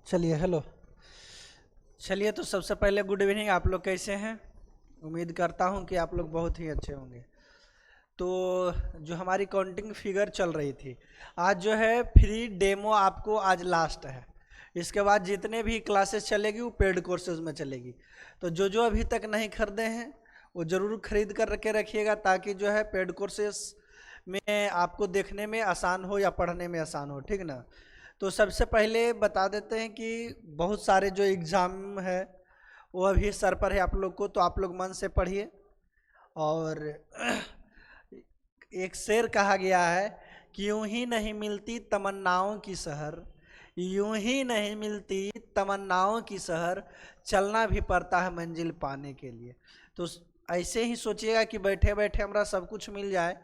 चलिए हेलो। चलिए तो सबसे पहले गुड इवनिंग। आप लोग कैसे हैं? उम्मीद करता हूं कि आप लोग बहुत ही अच्छे होंगे। तो जो हमारी काउंटिंग फिगर चल रही थी, आज जो है फ्री डेमो आपको आज लास्ट है। इसके बाद जितने भी क्लासेस चलेगी वो पेड कोर्सेज में चलेगी। तो जो जो अभी तक नहीं खरीदे हैं वो ज़रूर खरीद कर के रखिएगा, ताकि जो है पेड कोर्सेज में आपको देखने में आसान हो या पढ़ने में आसान हो, ठीक ना। तो सबसे पहले बता देते हैं कि बहुत सारे जो एग्ज़ाम है वो अभी सर पर है आप लोग को, तो आप लोग मन से पढ़िए। और एक शेर कहा गया है कि यूं ही नहीं मिलती तमन्नाओं की शहर, यूं ही नहीं मिलती तमन्नाओं की शहर, चलना भी पड़ता है मंजिल पाने के लिए। तो ऐसे ही सोचिएगा कि बैठे बैठे हमारा सब कुछ मिल जाए,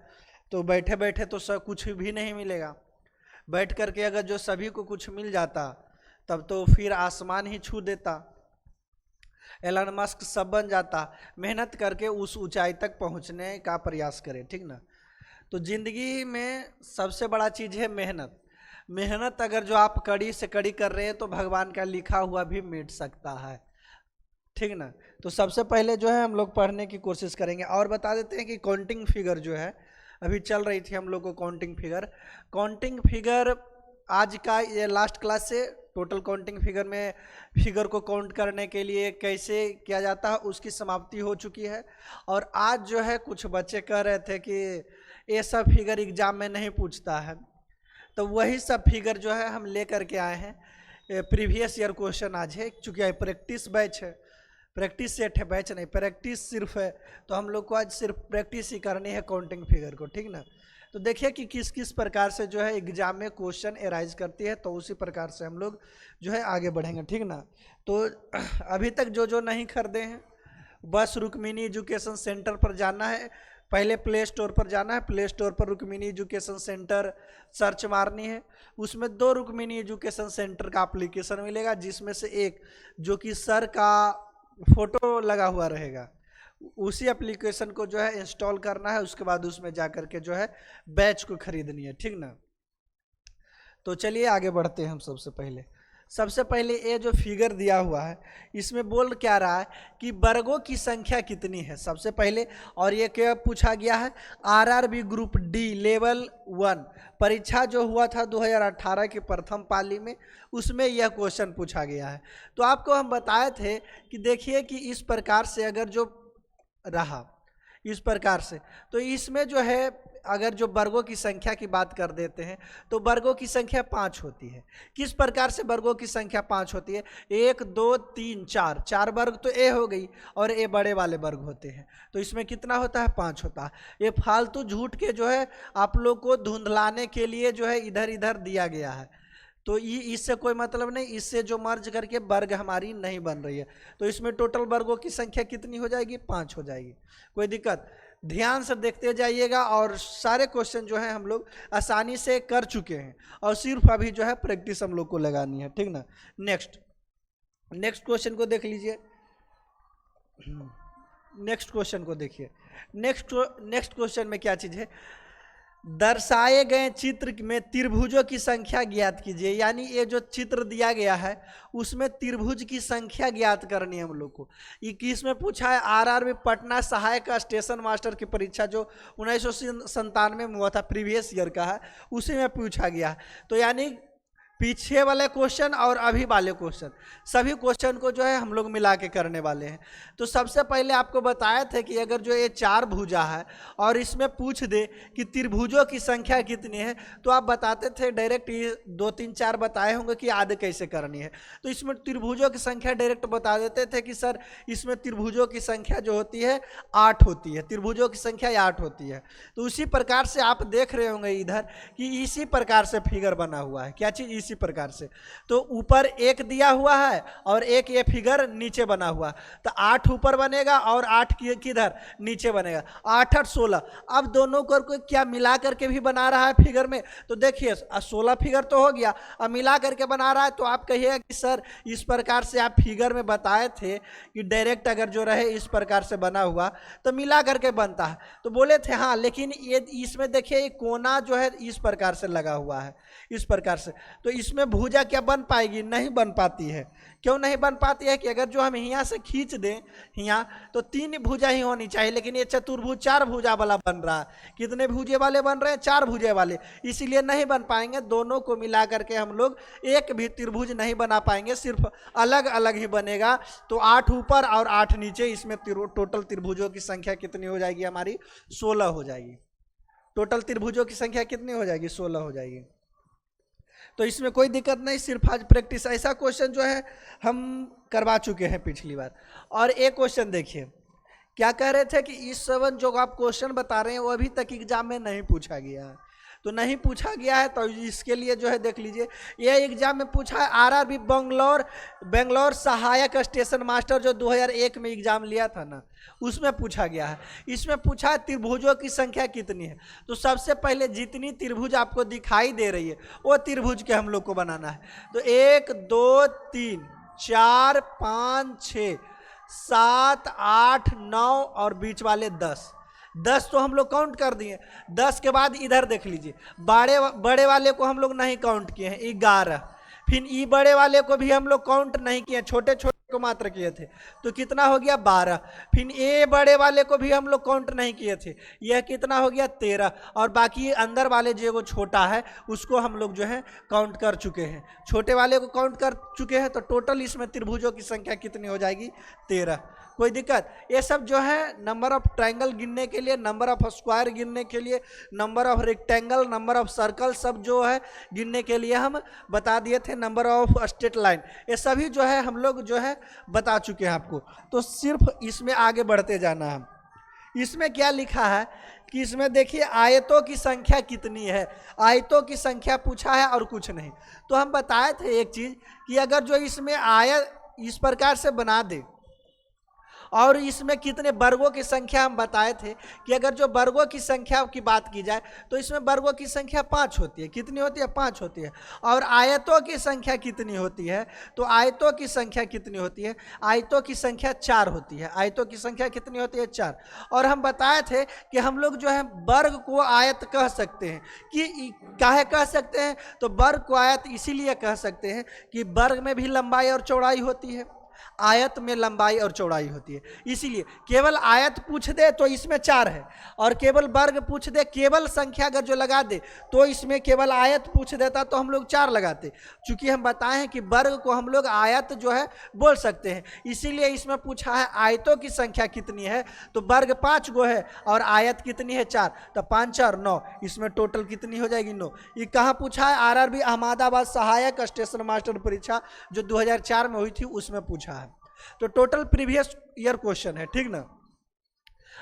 तो बैठे बैठे तो सब कुछ भी नहीं मिलेगा। बैठ करके अगर जो सभी को कुछ मिल जाता तब तो फिर आसमान ही छू देता, एलन मस्क सब बन जाता। मेहनत करके उस ऊंचाई तक पहुंचने का प्रयास करें, ठीक ना। तो जिंदगी में सबसे बड़ा चीज़ है मेहनत। मेहनत अगर जो आप कड़ी से कड़ी कर रहे हैं तो भगवान का लिखा हुआ भी मिट सकता है, ठीक ना। तो सबसे पहले जो है हम लोग पढ़ने की कोशिश करेंगे। और बता देते हैं कि काउंटिंग फिगर जो है अभी चल रही थी हम लोग को काउंटिंग फिगर आज का ये लास्ट क्लास से टोटल काउंटिंग फिगर में फिगर को काउंट करने के लिए कैसे किया जाता है उसकी समाप्ति हो चुकी है। और आज जो है कुछ बच्चे कह रहे थे कि ये सब फिगर एग्जाम में नहीं पूछता है, तो वही सब फिगर जो है हम ले करके आए हैं। प्रीवियस ईयर क्वेश्चन आज है, चूँकि प्रैक्टिस बैच है, प्रैक्टिस सेट है, बैच नहीं, प्रैक्टिस सिर्फ है। तो हम लोग को आज सिर्फ प्रैक्टिस ही करनी है काउंटिंग फिगर को, ठीक ना। तो देखिए कि किस किस प्रकार से जो है एग्जाम में क्वेश्चन एराइज करती है, तो उसी प्रकार से हम लोग जो है आगे बढ़ेंगे, ठीक ना। तो अभी तक जो जो नहीं खरीदे हैं बस रुक्मिणी एजुकेशन सेंटर पर जाना है। पहले प्ले स्टोर पर जाना है, प्ले स्टोर पर रुक्मिणी एजुकेशन सेंटर सर्च मारनी है। उसमें 2 रुक्मिणी एजुकेशन सेंटर का एप्लीकेशन मिलेगा, जिसमें से एक जो कि सर का फोटो लगा हुआ रहेगा, उसी एप्लीकेशन को जो है इंस्टॉल करना है। उसके बाद उसमें जा करके जो है बैच को खरीदनी है, ठीक ना। तो चलिए आगे बढ़ते हैं। हम सबसे पहले ये जो फिगर दिया हुआ है इसमें बोल क्या रहा है कि वर्गों की संख्या कितनी है सबसे पहले। और ये क्या पूछा गया है, आरआरबी ग्रुप डी लेवल 1 परीक्षा जो हुआ था 2018 की प्रथम पाली में, उसमें यह क्वेश्चन पूछा गया है। तो आपको हम बताए थे कि देखिए कि इस प्रकार से अगर जो रहा इस प्रकार से, तो इसमें जो है अगर जो वर्गों की संख्या की बात कर देते हैं तो वर्गों की संख्या 5 होती है। किस प्रकार से वर्गों की संख्या 5 होती है? 1 2 3 4, 4 वर्ग तो ए हो गई, और ए बड़े वाले वर्ग होते हैं, तो इसमें कितना होता है? 5 होता है। ये फालतू झूठ के जो है आप लोग को धुंधलाने के लिए जो है इधर इधर दिया गया है, तो इससे कोई मतलब नहीं। इससे जो मर्ज करके वर्ग हमारी नहीं बन रही है, तो इसमें टोटल वर्गों की संख्या कितनी हो जाएगी? 5 हो जाएगी। कोई दिक्कत? ध्यान से देखते जाइएगा, और सारे क्वेश्चन जो है हम लोग आसानी से कर चुके हैं, और सिर्फ अभी जो है प्रैक्टिस हम लोग को लगानी है, ठीक ना। नेक्स्ट क्वेश्चन को देख लीजिए। नेक्स्ट क्वेश्चन को देखिए। नेक्स्ट क्वेश्चन में क्या चीज़ है? दर्शाए गए चित्र में त्रिभुजों की संख्या ज्ञात कीजिए। यानी ये जो चित्र दिया गया है उसमें त्रिभुज की संख्या ज्ञात करनी है हम लोग को। ये किसमें पूछा है? आरआरबी पटना सहायक स्टेशन मास्टर की परीक्षा जो 1997 में हुआ था, प्रीवियस ईयर का है, उसी में पूछा गया है। तो यानी पीछे वाले क्वेश्चन और अभी वाले क्वेश्चन, सभी क्वेश्चन को जो है हम लोग मिला के करने वाले हैं। तो सबसे पहले आपको बताए थे कि अगर जो ये 4 भुजा है और इसमें पूछ दे कि त्रिभुजों की संख्या कितनी है, तो आप बताते थे डायरेक्ट, ये 2 3 4 बताए होंगे कि आधे कैसे करनी है। तो इसमें त्रिभुजों की संख्या डायरेक्ट बता देते थे कि सर इसमें त्रिभुजों की संख्या जो होती है 8 होती है, त्रिभुजों की संख्या 8 होती है। तो उसी प्रकार से आप देख रहे होंगे इधर कि इसी प्रकार से फिगर बना हुआ है। क्या चीज़? इसी प्रकार से। तो ऊपर 1 दिया हुआ है और एक ये फिगर नीचे बना हुआ, तो 8 ऊपर बनेगा और 8 किधर? नीचे बनेगा। 8 8 16। अब दोनों को क्या मिला करके भी बना रहा है फिगर में? तो देखिए 16 फिगर तो हो गया, अब मिला करके बना रहा है। तो आप कहिएगा कि सर इस प्रकार से आप फिगर में बताए थे कि डायरेक्ट अगर जो रहे इस प्रकार से बना हुआ तो मिला करके बनता है। तो बोले थे हाँ, लेकिन ये इसमें देखिए कोना जो है इस प्रकार से लगा हुआ है, इस प्रकार से। तो इसमें भुजा क्या बन पाएगी? नहीं बन पाती है। क्यों नहीं बन पाती है? कि अगर जो हम यहाँ से खींच दें यहाँ, तो 3 भुजा ही होनी चाहिए, लेकिन ये चतुर्भुज 4 भुजा वाला बन रहा है। कितने भुजे वाले बन रहे हैं? 4 भुजे वाले, इसीलिए नहीं बन पाएंगे। दोनों को मिला करके हम लोग एक भी त्रिभुज नहीं बना पाएंगे, सिर्फ अलग अलग ही बनेगा। तो 8 ऊपर और 8 नीचे, इसमें टोटल त्रिभुजों की संख्या कितनी हो जाएगी? हमारी 16 हो जाएगी। टोटल त्रिभुजों की संख्या कितनी हो जाएगी? 16 हो जाएगी। तो इसमें कोई दिक्कत नहीं, सिर्फ आज प्रैक्टिस। ऐसा क्वेश्चन जो है हम करवा चुके हैं पिछली बार। और एक क्वेश्चन देखिए, क्या कह रहे थे कि इस 7 जो आप क्वेश्चन बता रहे हैं वो अभी तक एग्जाम में नहीं पूछा गया है। तो नहीं पूछा गया है तो इसके लिए जो है देख लीजिए, ये एग्जाम में पूछा है आरआरबी बेंगलोर सहायक स्टेशन मास्टर, जो 2001 में एग्जाम लिया था ना, उसमें पूछा गया है। इसमें पूछा है त्रिभुजों की संख्या कितनी है। तो सबसे पहले जितनी त्रिभुज आपको दिखाई दे रही है वो त्रिभुज के हम लोग को बनाना है। तो 1 2 3 4 5 6 7 8 9 और बीच वाले 10 तो हम लोग काउंट कर दिए। 10 के बाद इधर देख लीजिए, बड़े वाले को हम लोग नहीं काउंट किए हैं, 11। फिर ई बड़े वाले को भी हम लोग काउंट नहीं किए, छोटे छोटे को मात्र किए थे, तो कितना हो गया? 12। फिर ए बड़े वाले को भी हम लोग काउंट नहीं किए थे, यह कितना हो गया? 13। और बाकी अंदर वाले जो वो छोटा है उसको हम लोग जो है काउंट कर चुके हैं, छोटे वाले को काउंट कर चुके हैं। तो टोटल इसमें त्रिभुजों की संख्या कितनी हो जाएगी? 13। कोई दिक्कत? ये सब जो है नंबर ऑफ ट्रायंगल गिनने के लिए, नंबर ऑफ स्क्वायर गिनने के लिए, number of rectangle, number of circle, सब जो है गिनने के लिए हम बता दिए थे। नंबर ऑफ स्ट्रेट लाइन, ये सभी जो है हम लोग जो है बता चुके हैं आपको। तो सिर्फ इसमें आगे बढ़ते जाना है। इसमें क्या लिखा है कि इसमें देखिए आयतों की संख्या कितनी है, आयतों की संख्या पूछा है और कुछ नहीं। तो हम बताए थे एक चीज कि अगर जो इसमें आयत इस प्रकार से बना दे और इसमें कितने वर्गों की संख्या हम बताए थे कि अगर जो वर्गों की संख्या की बात की जाए तो इसमें वर्गों की संख्या 5 होती है। कितनी होती है? 5 होती है। और आयतों की संख्या कितनी होती है? तो आयतों की संख्या कितनी होती है? आयतों की संख्या 4 होती है। आयतों की संख्या कितनी होती है? 4। और हम बताए थे कि हम लोग जो है वर्ग को आयत कह सकते हैं। कि काहे कह सकते हैं? तो वर्ग को आयत इसीलिए कह सकते हैं कि वर्ग में भी लंबाई और चौड़ाई होती है, आयत में लंबाई और चौड़ाई होती है। इसीलिए केवल आयत पूछ दे तो इसमें 4 है, और केवल वर्ग पूछ दे, केवल संख्या अगर जो लगा दे तो इसमें केवल आयत पूछ देता तो हम लोग 4 लगाते। चूंकि हम बताए हैं कि वर्ग को हम लोग आयत जो है बोल सकते हैं, इसीलिए इसमें पूछा है आयतों की संख्या कितनी है। तो वर्ग 5 गो है और आयत कितनी है? 4। तो 5 और 9, इसमें टोटल कितनी हो जाएगी? 9। ये कहाँ पूछा है? आरआरबी अहमदाबाद सहायक स्टेशन मास्टर परीक्षा जो 2004 में हुई थी उसमें पूछा है। तो टोटल प्रीवियस ईयर क्वेश्चन है, ठीक ना।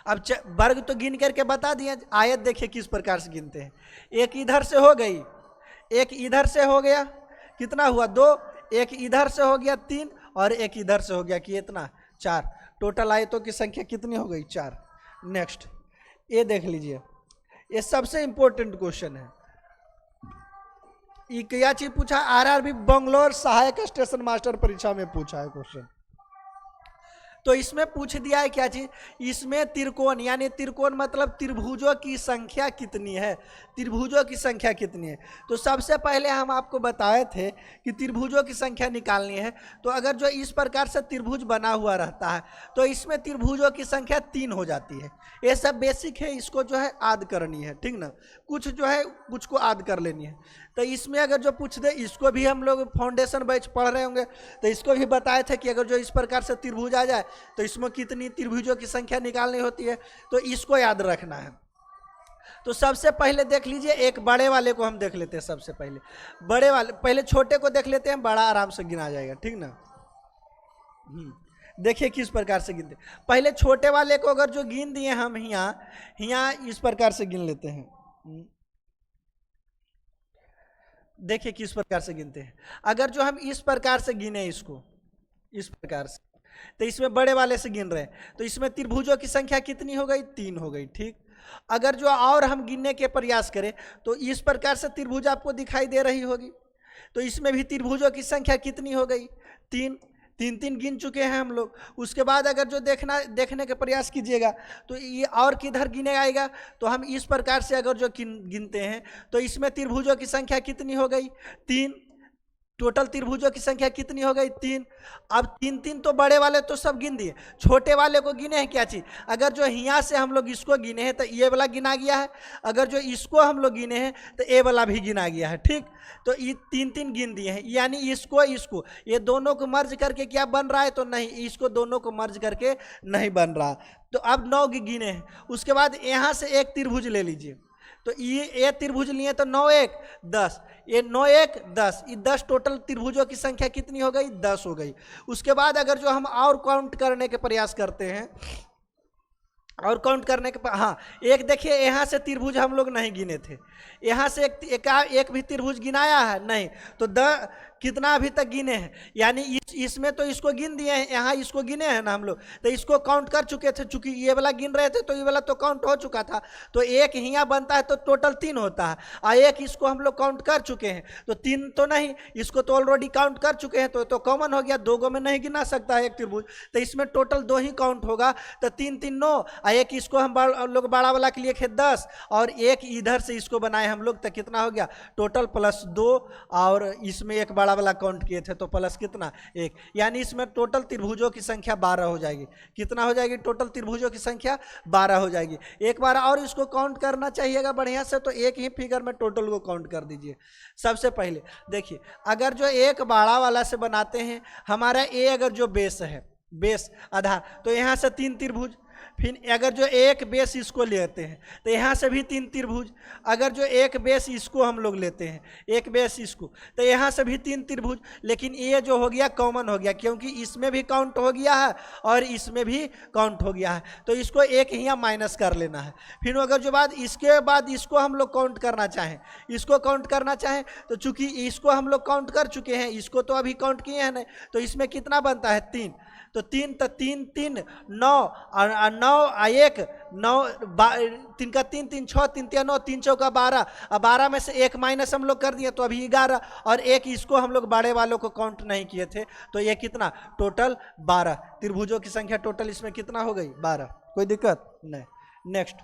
अब वर्ग तो गिन करके बता दिए, आयत देखिए किस प्रकार से गिनते हैं। एक इधर से हो गई, एक इधर से हो गया, कितना हुआ? 2। एक इधर से हो गया 3, और एक इधर से हो गया कि इतना 4। टोटल आयतों की संख्या कितनी हो गई? 4। नेक्स्ट ये देख लीजिए, ये सबसे इंपॉर्टेंट क्वेश्चन है। ये क्या चीज पूछा? आरआरबी बेंगलोर सहायक स्टेशन मास्टर परीक्षा में पूछा है क्वेश्चन। तो इसमें पूछ दिया है क्या चीज? इसमें त्रिकोण, यानी त्रिकोण मतलब त्रिभुजों की संख्या कितनी है, त्रिभुजों की संख्या कितनी है। तो सबसे पहले हम आपको बताए थे कि त्रिभुजों की संख्या निकालनी है। तो अगर जो इस प्रकार से त्रिभुज बना हुआ रहता है तो इसमें त्रिभुजों की संख्या 3 हो जाती है। ये सब बेसिक है, इसको जो है आद करनी है, ठीक ना। कुछ जो है कुछ को आद कर लेनी है। तो इसमें अगर जो पूछ दे, इसको भी हम लोग फाउंडेशन बैच पढ़ रहे होंगे, तो इसको भी बताए थे कि अगर जो इस प्रकार से त्रिभुज आ जाए तो इसमें कितनी त्रिभुजों की संख्या निकालनी होती है, तो इसको याद रखना है। तो सबसे पहले देख लीजिए, एक बड़े वाले को हम देख लेते हैं। सबसे पहले बड़े वाले, पहले छोटे को देख लेते हैं, बड़ा आराम से गिना जाएगा, ठीक ना। देखिए किस प्रकार से गिनते। पहले छोटे वाले को अगर जो गिन दिए हम यहाँ इस प्रकार से गिन लेते हैं। देखिए किस प्रकार से गिनते हैं। अगर जो हम इस प्रकार से गिने, इसको इस प्रकार से, तो इसमें बड़े वाले से गिन रहे हैं, तो इसमें त्रिभुजों की संख्या कितनी हो गई? 3 हो गई, ठीक। अगर जो और हम गिनने के प्रयास करें तो इस प्रकार से त्रिभुज आपको दिखाई दे रही होगी, तो इसमें भी त्रिभुजों की संख्या कितनी हो गई? 3। 3 गिन चुके हैं हम लोग। उसके बाद अगर जो देखने के प्रयास कीजिएगा तो ये और किधर गिने आएगा, तो हम इस प्रकार से अगर जो गिनते हैं तो इसमें त्रिभुजों की संख्या कितनी हो गई? 3। टोटल त्रिभुजों की संख्या कितनी हो गई? 3। अब 3 3 तो बड़े वाले तो सब गिन दिए, छोटे वाले को गिने हैं क्या चीज? अगर जो यहाँ से हम लोग इसको गिने हैं तो ये वाला गिना गया है, अगर जो इसको हम लोग गिने हैं तो ये वाला भी गिना गया है। ठीक, तो ये 3 3 गिन दिए हैं, यानी इसको ये दोनों को मर्ज करके क्या बन रहा है? तो नहीं, इसको दोनों को मर्ज करके नहीं बन रहा। तो अब 9 गिने हैं। उसके बाद यहाँ से एक त्रिभुज ले लीजिए, तो ये त्रिभुज लिए तो 9 1 10, ये 9 1 10, ये 10 टोटल त्रिभुजों की संख्या कितनी हो गई? 10 हो गई। उसके बाद अगर जो हम और काउंट करने के प्रयास करते हैं, और काउंट करने के हाँ, एक देखिए यहाँ से त्रिभुज हम लोग नहीं गिने थे, यहाँ से एक भी त्रिभुज गिनाया है नहीं, तो कितना अभी तक गिने हैं? यानी इसमें तो इसको गिन दिए हैं, यहाँ इसको गिने हैं ना हम लोग, तो इसको काउंट कर चुके थे। चूंकि ये वाला गिन रहे थे तो ये वाला तो काउंट हो चुका था, तो एक यहाँ बनता है तो टोटल 3 होता है, और एक इसको हम लोग काउंट कर चुके हैं तो 3 तो नहीं, इसको तो ऑलरेडी काउंट कर चुके हैं, तो कॉमन हो गया, 2 में नहीं गिना सकता है एक त्रिभुज, तो इसमें टोटल 2 ही काउंट होगा। तो 3 3 9, और एक इसको हम लोग बड़ा वाला के लिए खे 10, और एक इधर से इसको बनाए हम लोग, तो कितना हो गया? टोटल +2, और इसमें एक बड़ा वाला काउंट किए थे तो प्लस कितना? 1, यानी इसमें टोटल त्रिभुजों की संख्या 12 हो जाएगी। कितना हो जाएगी? टोटल त्रिभुजों की संख्या 12 हो जाएगी। एक बार और इसको काउंट करना चाहिएगा बढ़िया से, तो एक ही फिगर में टोटल को काउंट कर दीजिए। सबसे पहले देखिए, अगर जो एक बड़ा वाला से बनाते हैं, हमारा ए अगर जो बेस है, बेस आधार, तो यहाँ से 3 त्रिभुज, फिर अगर जो एक बेस इसको लेते हैं तो यहाँ से भी 3 त्रिभुज, अगर जो एक बेस इसको हम लोग लेते हैं, एक बेस इसको, तो यहाँ से भी 3 त्रिभुज। लेकिन ये जो हो गया कॉमन हो गया, क्योंकि इसमें भी काउंट हो गया है और इसमें भी काउंट हो गया है, तो इसको एक यहाँ माइनस कर लेना है। फिर अगर जो बात इसके बाद इसको हम लोग काउंट करना चाहें, इसको काउंट करना चाहें, तो चूंकि इसको हम लोग काउंट कर चुके हैं, इसको तो अभी काउंट किए हैं नहीं, तो इसमें कितना बनता है? 3, तो 3 3 9, और 9 1 9, 3 का 3 3 6, 3 3 9, 3 चौका 12, अब 12 में से एक माइनस हम लोग कर दिए तो अभी 11, और एक इसको हम लोग बड़े वालों को काउंट नहीं किए थे, तो ये कितना? टोटल 12 त्रिभुजों की संख्या टोटल इसमें कितना हो गई? 12। कोई दिक्कत नहीं। नेक्स्ट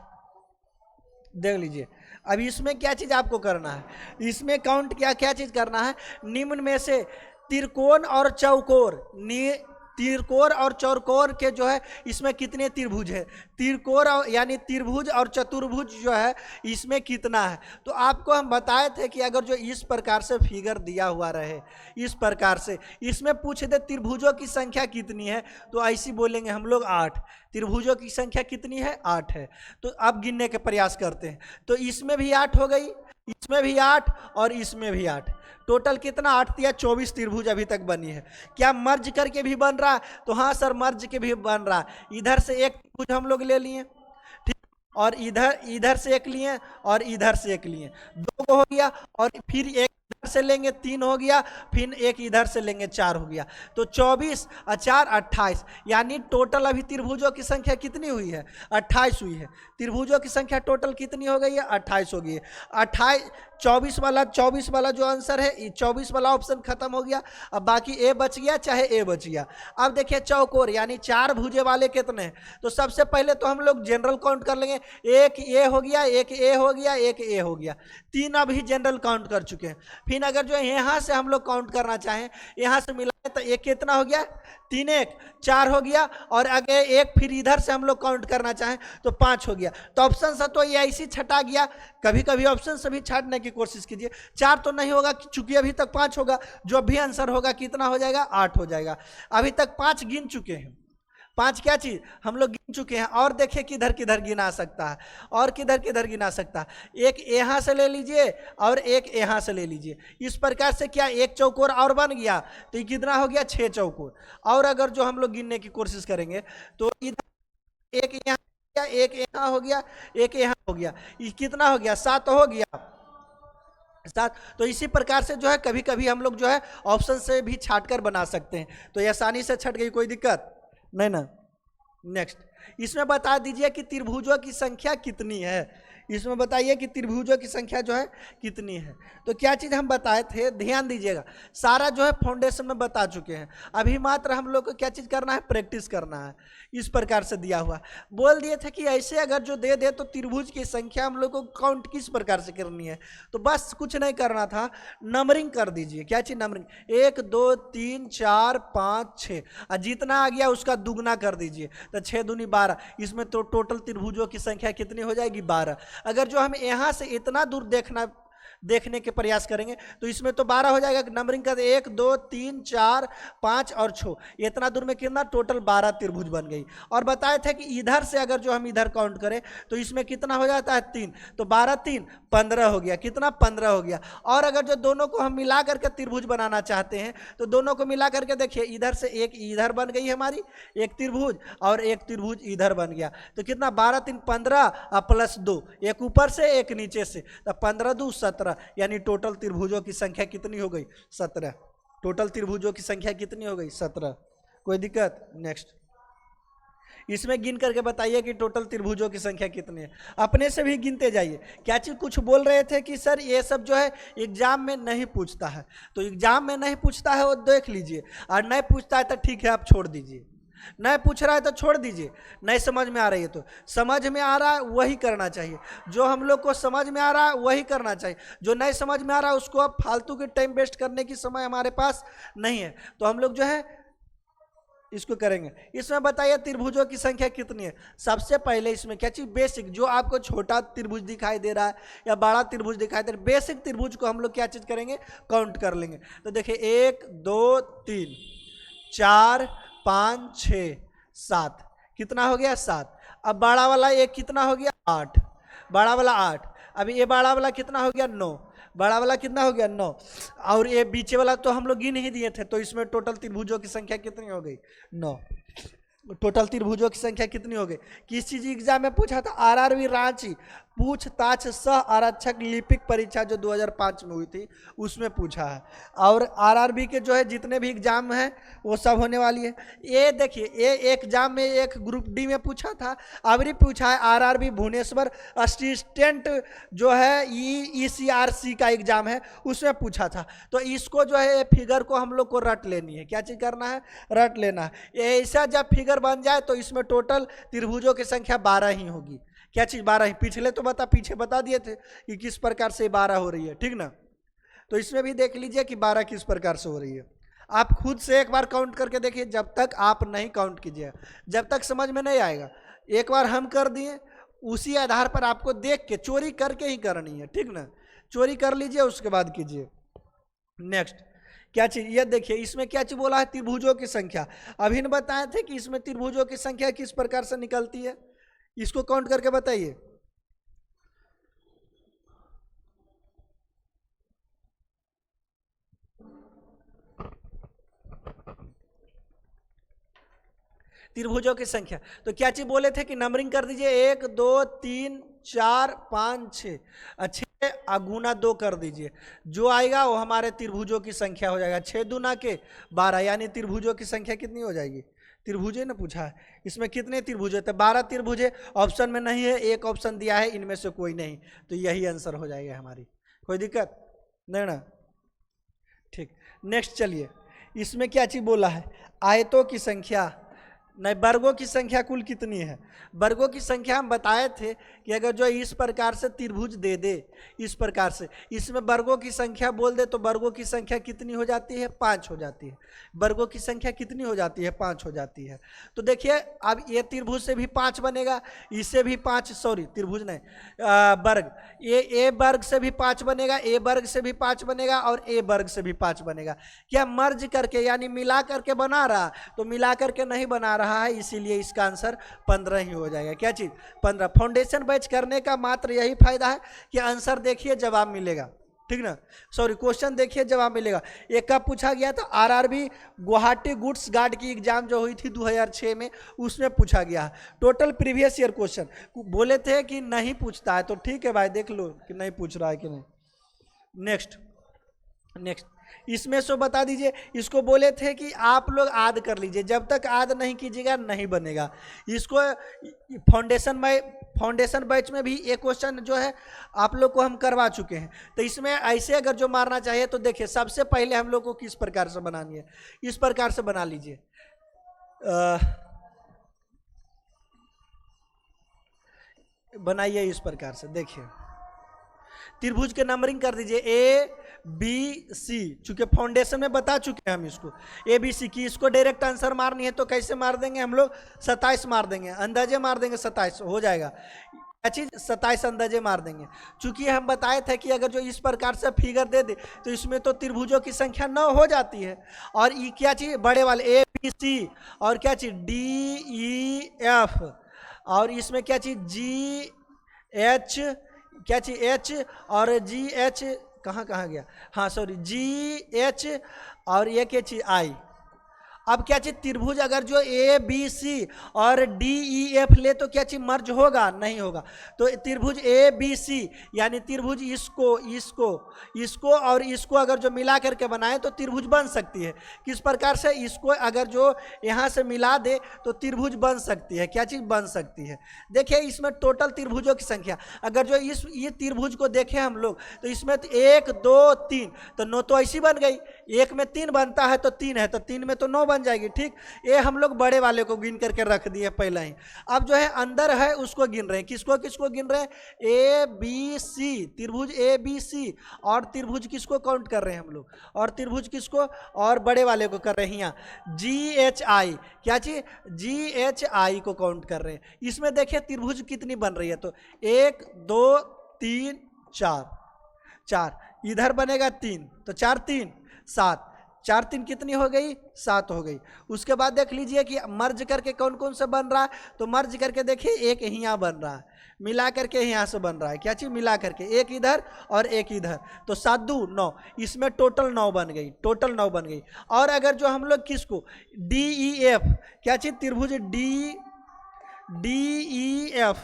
देख लीजिए, अब इसमें क्या चीज आपको करना है? इसमें काउंट क्या चीज करना है? निम्न में से त्रिकोण और चौकोर, त्रिकोण और चौकोर के जो है इसमें कितने त्रिभुज है? त्रिकोण यानी त्रिभुज और चतुर्भुज जो है इसमें कितना है? तो आपको हम बताए थे कि अगर जो इस प्रकार से फिगर दिया हुआ रहे, इस प्रकार से इसमें पूछ दे त्रिभुजों की संख्या कितनी है, तो ऐसी बोलेंगे हम लोग 8। त्रिभुजों की संख्या कितनी है? 8 है। तो अब गिनने के प्रयास करते हैं, तो इसमें भी 8 हो गई, इसमें भी 8 और इसमें भी 8, टोटल कितना? 8 या 24 त्रिभुज अभी तक बनी है। क्या मर्ज करके भी बन रहा है? तो हाँ सर, मर्ज के भी बन रहा है। इधर से एक त्रिभुज हम लोग ले लिए, ठीक, और इधर से एक लिए और इधर से एक लिए, 2 हो गया, और फिर एक इधर से लेंगे 3 हो गया, फिर एक इधर से लेंगे 4 हो गया, तो 24 और 4 28, यानी टोटल अभी त्रिभुजों की संख्या कितनी हुई है? 28 हुई है। त्रिभुजों की संख्या टोटल कितनी हो गई है? 28 हो गई है। 28 24 वाला जो आंसर है, 24 वाला ऑप्शन खत्म हो गया, अब बाकी ए बच गया, चाहे ए बच गया। अब देखिए चौकोर यानी 4 भुजे वाले कितने हैं? तो सबसे पहले तो हम लोग जनरल काउंट कर लेंगे, एक ए हो गया, एक ए हो गया, एक ए हो गया, 3 अभी जनरल काउंट कर चुके हैं। फिर अगर जो यहाँ से हम लोग काउंट करना चाहें, यहाँ से मिलाए तो एक कितना हो गया? 3 1 4 हो गया, और अगर एक फिर इधर से हम लोग काउंट करना चाहें तो 5 हो गया। तो ऑप्शन से तो ये ऐसी छटा गया, कभी कभी ऑप्शन से भी छाटने की कोशिश कीजिए। 4 तो नहीं होगा चूंकि अभी तक 5 होगा, जो भी आंसर होगा कितना हो जाएगा? 8 हो जाएगा। अभी तक 5 गिन चुके हैं, 5 क्या चीज हम लोग गिन चुके हैं। और देखिए किधर किधर गिना सकता है, और किधर किधर गिना सकता है। एक यहाँ से ले लीजिए और एक यहाँ से ले लीजिए, इस प्रकार से क्या एक चौकोर और बन गया, तो ये कितना हो गया? 6 चौकोर। और अगर जो हम लोग गिनने की कोशिश करेंगे तो इधर एक यहाँ, एक यहाँ हो गया, एक यहाँ हो गया, ये कितना हो गया? 7 हो गया, 7। तो इसी प्रकार से जो है कभी कभी हम लोग जो है ऑप्शन से भी छाट कर बना सकते हैं, तो ये आसानी से छट गई, कोई दिक्कत नहीं ना। नेक्स्ट इसमें बता दीजिए कि त्रिभुजों की संख्या कितनी है। इसमें बताइए कि त्रिभुजों की संख्या जो है कितनी है। तो क्या चीज़ हम बताए थे, ध्यान दीजिएगा, सारा जो है फाउंडेशन में बता चुके हैं, अभी मात्र हम लोग को क्या चीज़ करना है, प्रैक्टिस करना है। इस प्रकार से दिया हुआ बोल दिए थे कि ऐसे अगर जो दे दे तो त्रिभुज की संख्या हम लोग को काउंट किस प्रकार से करनी है। तो बस कुछ नहीं करना था, नंबरिंग कर दीजिए। क्या चीज़ नंबरिंग, 1 2 3 4 5 6, और जितना आ गया उसका दुगना कर दीजिए, तो 6 दूनी 12। इसमें तो टोटल त्रिभुजों की संख्या कितनी हो जाएगी, 12। अगर जो हम यहाँ से इतना दूर देखने के प्रयास करेंगे तो इसमें तो 12 हो जाएगा। नंबरिंग कर 1 2 3 4 5 और 6, इतना दूर में कितना, टोटल 12 त्रिभुज बन गई। और बताए थे कि इधर से अगर जो हम इधर काउंट करें तो इसमें कितना हो जाता है, 3, तो 12 3 15 हो गया, कितना, 15 हो गया। और अगर जो दोनों को हम मिला करके त्रिभुज बनाना चाहते हैं तो दोनों को मिला करके देखिए, इधर से एक इधर बन गई हमारी एक त्रिभुज, और एक त्रिभुज इधर बन गया, तो कितना, 12 3 15 और प्लस 2, एक ऊपर से एक नीचे से, तो 15 2 17, यानी टोटल त्रिभुजों की संख्या कितनी हो गई, 17। टोटल त्रिभुजों की संख्या कितनी हो गई, 17। कोई दिक्कत, नेक्स्ट। इसमें गिन करके बताइए कि टोटल त्रिभुजों की संख्या कितनी है, अपने से भी गिनते जाइए। क्या चीज़ कुछ बोल रहे थे कि सर ये सब जो है एग्जाम में नहीं पूछता है, तो एग्जाम में नहीं पूछता है वो देख लीजिए, और नहीं पूछता है तो ठीक है आप छोड़ दीजिए, नहीं पूछ रहा है तो छोड़ दीजिए। नहीं समझ में आ रही है तो, समझ में आ रहा है वही करना चाहिए, जो हम लोग को समझ में आ रहा है वही करना चाहिए, जो नहीं समझ में आ रहा है उसको अब फालतू के टाइम वेस्ट करने की समय हमारे पास नहीं है, तो हम लोग जो है इसको करेंगे। इसमें बताइए त्रिभुजों की संख्या कितनी है। सबसे पहले इसमें क्या चीज़, बेसिक, जो आपको छोटा त्रिभुज दिखाई दे रहा है या बड़ा त्रिभुज दिखाई दे रहा है, बेसिक त्रिभुज को हम लोग क्या चीज़ करेंगे, काउंट कर लेंगे। तो देखिए 1 2 3 4 5 6 7, कितना हो गया, 7। अब बड़ा वाला एक कितना हो गया, 8, बड़ा वाला 8। अभी ये बड़ा वाला कितना हो गया, 9, बड़ा वाला कितना हो गया, 9, और ये बीचे वाला तो हम लोग गिन ही दिए थे, तो इसमें टोटल त्रिभुजों की संख्या कितनी हो गई, 9। टोटल त्रिभुजों की संख्या कितनी हो गई। किस चीज एग्जाम में पूछा था, आरआरबी रांची पूछताछ सह आरक्षक लिपिक परीक्षा जो 2005 में हुई थी उसमें पूछा है। और आरआरबी के जो है जितने भी एग्जाम हैं वो सब होने वाली है। ये देखिए, ये एग्जाम में एक ग्रुप डी में पूछा था, अभी पूछा है आरआरबी भुवनेश्वर असिस्टेंट जो है ईसीआरसी का एग्जाम है उसमें पूछा था। तो इसको जो है फिगर को हम लोग को रट लेनी है। क्या चीज़ करना है, रट लेना है। ऐसा जब फिगर बन जाए तो इसमें टोटल त्रिभुजों की संख्या 12 ही होगी। क्या चीज़ 12 ही, पिछले तो पीछे बता दिए थे कि किस प्रकार से 12 हो रही है, ठीक ना। तो इसमें भी देख लीजिए कि 12 किस प्रकार से हो रही है। आप खुद से एक बार काउंट करके देखिए, जब तक आप नहीं काउंट कीजिए, जब तक समझ में नहीं आएगा। एक बार हम कर दिए, उसी आधार पर आपको देख के चोरी करके ही करनी है, ठीक ना। चोरी कर लीजिए उसके बाद कीजिए। नेक्स्ट क्या चीज, ये देखिए इसमें क्या चीज बोला है, त्रिभुजों की संख्या। अभी ने बताए थे कि इसमें त्रिभुजों की संख्या किस प्रकार से निकलती है, इसको काउंट करके बताइए। त्रिभुजों की संख्या, तो क्या चीज बोले थे कि नंबरिंग कर दीजिए, 1 2 3 4 5 6, 6 गुना 2 कर दीजिए, जो आएगा वो हमारे त्रिभुजों की संख्या हो जाएगा। 6 दूना के 12, यानी त्रिभुजों की संख्या कितनी हो जाएगी। त्रिभुजे ने पूछा है, इसमें कितने त्रिभुज है, तो 12 त्रिभुज है। ऑप्शन में नहीं है, एक ऑप्शन दिया है, इनमें से कोई नहीं, तो यही आंसर हो जाएगा हमारी। कोई दिक्कत नहीं ना, ठीक। नेक्स्ट चलिए, इसमें क्या चीज बोला है, आयतों की संख्या, नहीं वर्गों की संख्या कुल कितनी है। वर्गों की संख्या हम बताए थे कि अगर जो इस प्रकार से त्रिभुज दे दे, इस प्रकार से इसमें वर्गों की संख्या बोल दे, तो वर्गों की संख्या कितनी हो जाती है, 5 हो जाती है। वर्गों की संख्या कितनी हो जाती है, 5 हो जाती है। तो देखिए अब ये त्रिभुज से भी 5 बनेगा, इससे भी 5, सॉरी त्रिभुज नहीं, वर्ग, ये ए वर्ग से भी 5 बनेगा, ए वर्ग से भी 5 बनेगा, और ए वर्ग से भी 5 बनेगा। क्या मर्ज करके यानी मिला करके बना रहा, तो मिला करके नहीं बना रहा है, इसीलिए इसका आंसर 15 ही हो जाएगा। क्या चीज, 15। फाउंडेशन बैच करने का मात्र यही फायदा है कि आंसर देखिए जवाब मिलेगा, ठीक ना, सॉरी क्वेश्चन देखिए जवाब मिलेगा। एक का पूछा गया था आरआरबी गुवाहाटी गुड्स गार्ड की एग्जाम जो हुई थी 2006 में, उसमें पूछा गया है टोटल प्रीवियस ईयर क्वेश्चन। बोले थे कि नहीं पूछता है, तो ठीक है भाई देख लो कि नहीं पूछ रहा है कि नहीं। नेक्स्ट इसमें से बता दीजिए, इसको बोले थे कि आप लोग आद कर लीजिए, जब तक आद नहीं कीजिएगा नहीं बनेगा। इसको फाउंडेशन में फाउंडेशन बैच में भी एक क्वेश्चन जो है आप लोग को हम करवा चुके हैं। तो इसमें ऐसे अगर जो मारना चाहिए तो देखिए सबसे पहले हम लोग को किस प्रकार से बनानी है, इस प्रकार से बना लीजिए। बनाइए इस प्रकार से, देखिए त्रिभुज के नंबरिंग कर दीजिए ए बी सी, चूंकि फाउंडेशन में बता चुके हैं हम इसको ए बी सी की। इसको डायरेक्ट आंसर मारनी है तो कैसे मार देंगे हम लोग, 27 मार देंगे, अंदाजे मार देंगे 27 हो जाएगा। क्या चीज 27 अंदाजे मार देंगे। चूंकि हम बताए थे कि अगर जो इस प्रकार से फिगर दे दे तो इसमें तो त्रिभुजों की संख्या 9 हो जाती है। और ये क्या चीज बड़े वाले ए बी सी, और क्या चीज डी ई एफ, और इसमें क्या चीज जी एच, क्या चीज एच और जी एच, कहाँ कहाँ गया, हाँ सॉरी जी एच और ये क्या चीज आई। अब क्या चीज त्रिभुज अगर जो ए बी सी और डी ई एफ ले तो क्या चीज मर्ज होगा, नहीं होगा। तो त्रिभुज ए बी सी यानी त्रिभुज इसको इसको इसको और इसको अगर जो मिला करके बनाए तो त्रिभुज बन सकती है। किस प्रकार से, इसको अगर जो यहाँ से मिला दे तो त्रिभुज बन सकती है। क्या चीज बन सकती है, देखिए इसमें टोटल त्रिभुजों की संख्या अगर जो ये त्रिभुज को देखें हम लोग तो इसमें तो 1 2 3 तो 9 तो ऐसी बन गई, 1 में 3 बनता है तो 3 है, तो 3 में तो 9 बन जाएगी। ठीक, ये हम लोग बड़े वाले को गिन करके रख दिए पहले ही। अब जो है अंदर है उसको गिन रहे हैं, किसको किसको गिन रहे हैं, ए बी सी, त्रिभुज ए बी सी, और त्रिभुज किसको काउंट कर रहे हैं हम लोग, और त्रिभुज किसको, और बड़े वाले को कर रहे हैं यहाँ जी एच आई, क्या चीज जी एच आई को काउंट कर रहे हैं। इसमें देखिए त्रिभुज कितनी बन रही है, तो 1 2 3 4, 4 इधर बनेगा 3 तो 4 3 7, 4 3 कितनी हो गई, 7 हो गई। उसके बाद देख लीजिए कि मर्ज करके कौन कौन सा बन रहा है, तो मर्ज करके देखिए एक यहाँ बन रहा है, मिला करके यहाँ से बन रहा है, क्या चीज मिला करके एक इधर और एक इधर, तो 7 2 9, इसमें टोटल 9 बन गई, टोटल 9 बन गई। और अगर जो हम लोग किसको डी ई एफ, क्या चीज त्रिभुज D E F,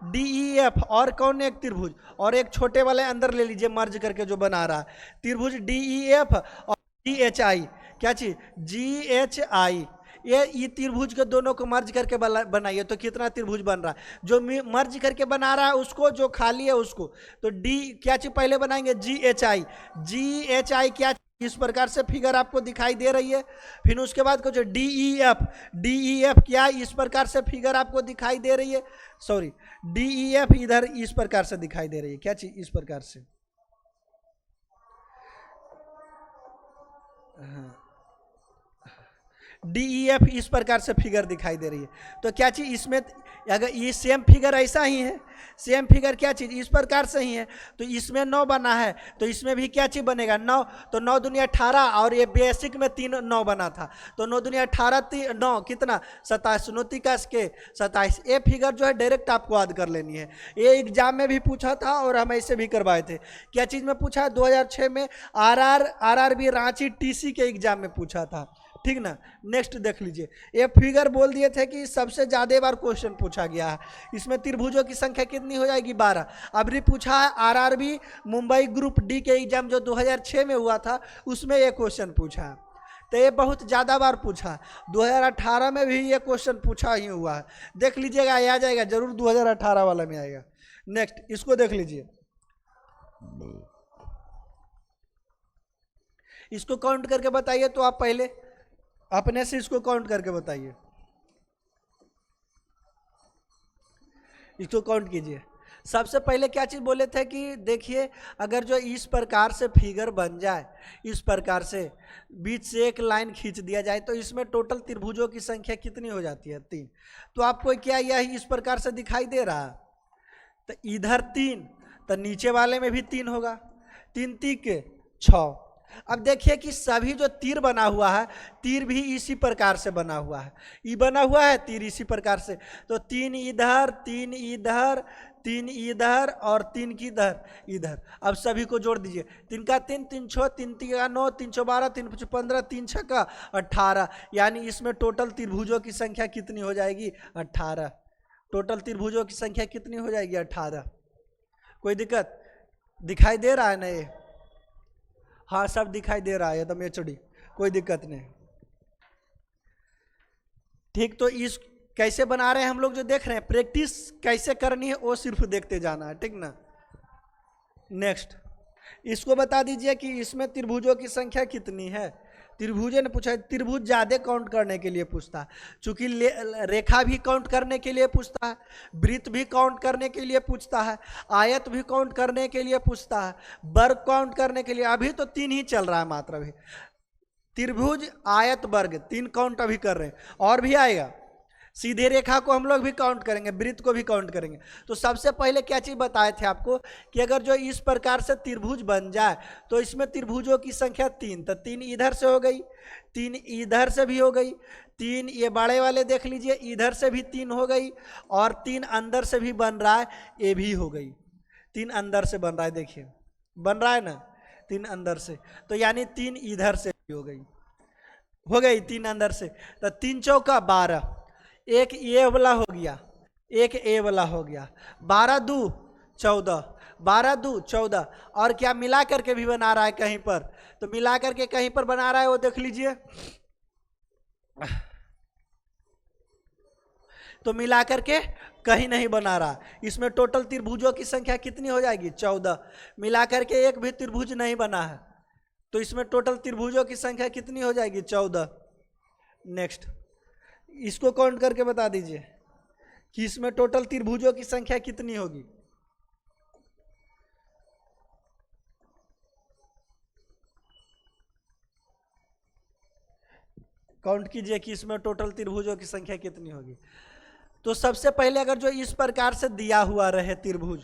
D E F और कौन एक त्रिभुज और एक छोटे वाले अंदर ले लीजिए मर्ज करके जो बना रहा है त्रिभुज डी ई एफ और जी एच आई, क्या चीज जी एच आई, ये त्रिभुज के दोनों को मर्ज करके बनाइए तो कितना त्रिभुज बन रहा है। जो मर्ज करके बना रहा है उसको, जो खाली है उसको, तो डी क्या चीज पहले बनाएंगे जी H I, ji H I क्या इस प्रकार से फिगर आपको दिखाई दे रही है। फिर उसके बाद को जो डी ई एफ क्या इस प्रकार से फिगर आपको दिखाई दे रही है, सॉरी डी ई एफ इधर इस प्रकार से दिखाई दे रही है, क्या चीज इस प्रकार से, हाँ डी ई एफ इस प्रकार से फिगर दिखाई दे रही है। तो क्या चीज इसमें अगर ये सेम फिगर ऐसा ही है, सेम फिगर क्या चीज इस प्रकार से ही है, तो इसमें 9 बना है तो इसमें भी क्या चीज बनेगा 9, तो 9 दूनी 18 और ये बेसिक में 3 9 बना था तो 9 दूनी 18 9 कितना 27, 29 के 27। ये फिगर जो है डायरेक्ट आपको याद कर लेनी है, ये एग्जाम में भी पूछा था और हम ऐसे भी करवाए थे। क्या चीज़ में पूछा, 2006 में RRB रांची TC के एग्जाम में पूछा था, ठीक ना। नेक्स्ट देख लीजिए, ये फिगर बोल दिए थे कि सबसे ज़्यादा बार क्वेश्चन पूछा गया है। इसमें त्रिभुजों की संख्या कितनी हो जाएगी 12। अब भी पूछा है RRB मुंबई ग्रुप डी के एग्जाम जो 2006 में हुआ था उसमें ये क्वेश्चन पूछा है, तो ये बहुत ज़्यादा बार पूछा। 2018 में भी ये क्वेश्चन पूछा ही हुआ है, देख लीजिएगा आ जाएगा जरूर, 2018 वाला में आएगा। नेक्स्ट इसको देख लीजिए, इसको काउंट करके बताइए, तो आप पहले अपने से इसको काउंट करके बताइए, इसको काउंट कीजिए। सबसे पहले क्या चीज़ बोले थे कि देखिए अगर जो इस प्रकार से फिगर बन जाए, इस प्रकार से बीच से एक लाइन खींच दिया जाए तो इसमें टोटल त्रिभुजों की संख्या कितनी हो जाती है 3। तो आपको क्या यह इस प्रकार से दिखाई दे रहा है, तो इधर 3 तो नीचे वाले में भी 3 होगा, 3 3 के 6। अब देखिए कि सभी जो तीर बना हुआ है, तीर भी इसी प्रकार से बना हुआ है, ये बना हुआ है तीर इसी प्रकार से, तो 3 इधर 3 इधर 3 इधर और 3 की इधर। अब सभी को जोड़ दीजिए, 3 का 3 3 6 3 3 का 9 3 6 12 3 5 15 3 6 का 18, यानी इसमें टोटल त्रिभुजों की संख्या कितनी हो जाएगी 18। टोटल त्रिभुजों की संख्या कितनी हो जाएगी 18। कोई दिक्कत दिखाई दे रहा है ना ये, हाँ सब दिखाई दे रहा है एकदम HD, कोई दिक्कत नहीं। ठीक, तो कैसे बना रहे हैं हम लोग जो देख रहे हैं, प्रैक्टिस कैसे करनी है वो सिर्फ देखते जाना है, ठीक ना। नेक्स्ट, इसको बता दीजिए कि इसमें त्रिभुजों की संख्या कितनी है। त्रिभुज ने पूछा, त्रिभुज ज्यादा काउंट करने के लिए पूछता है, चूंकि रेखा भी काउंट करने के लिए पूछता है, वृत्त भी काउंट करने के लिए पूछता है, आयत भी काउंट करने के लिए पूछता है, वर्ग काउंट करने के लिए। अभी तो 3 ही चल रहा है मात्र, अभी त्रिभुज आयत वर्ग 3 काउंट अभी कर रहे हैं, और भी आएगा। सीधे रेखा को हम लोग भी काउंट करेंगे, वृत्त को भी काउंट करेंगे। तो सबसे पहले क्या चीज बताए थे आपको कि अगर जो इस प्रकार से त्रिभुज बन जाए तो इसमें त्रिभुजों की संख्या 3, तो 3 इधर से हो गई, 3 इधर से भी हो गई, 3 ये बड़े वाले देख लीजिए इधर से भी 3 हो गई, और 3 अंदर से भी बन रहा है, ये भी हो गई। 3 अंदर से बन रहा है, देखिए बन रहा है ना 3 अंदर से, तो यानी 3 इधर से भी हो गई 3 अंदर से। तो 3 चौका 12, एक ए वाला हो गया, एक ए वाला हो गया, 12 2 14, 12 2 14, और क्या मिला करके भी बना रहा है कहीं पर, तो मिला करके कहीं पर बना रहा है वो देख लीजिए। तो मिला करके कहीं नहीं बना रहा। इसमें टोटल त्रिभुजों की संख्या कितनी हो जाएगी, 14। मिला करके एक भी त्रिभुज नहीं बना है, तो इसमें टोटल त्रिभुजों की संख्या कितनी हो जाएगी, 14। नेक्स्ट, इसको काउंट करके बता दीजिए कि इसमें टोटल त्रिभुजों की संख्या कितनी होगी। काउंट कीजिए कि इसमें टोटल त्रिभुजों की संख्या कितनी होगी। तो सबसे पहले अगर जो इस प्रकार से दिया हुआ रहे त्रिभुज,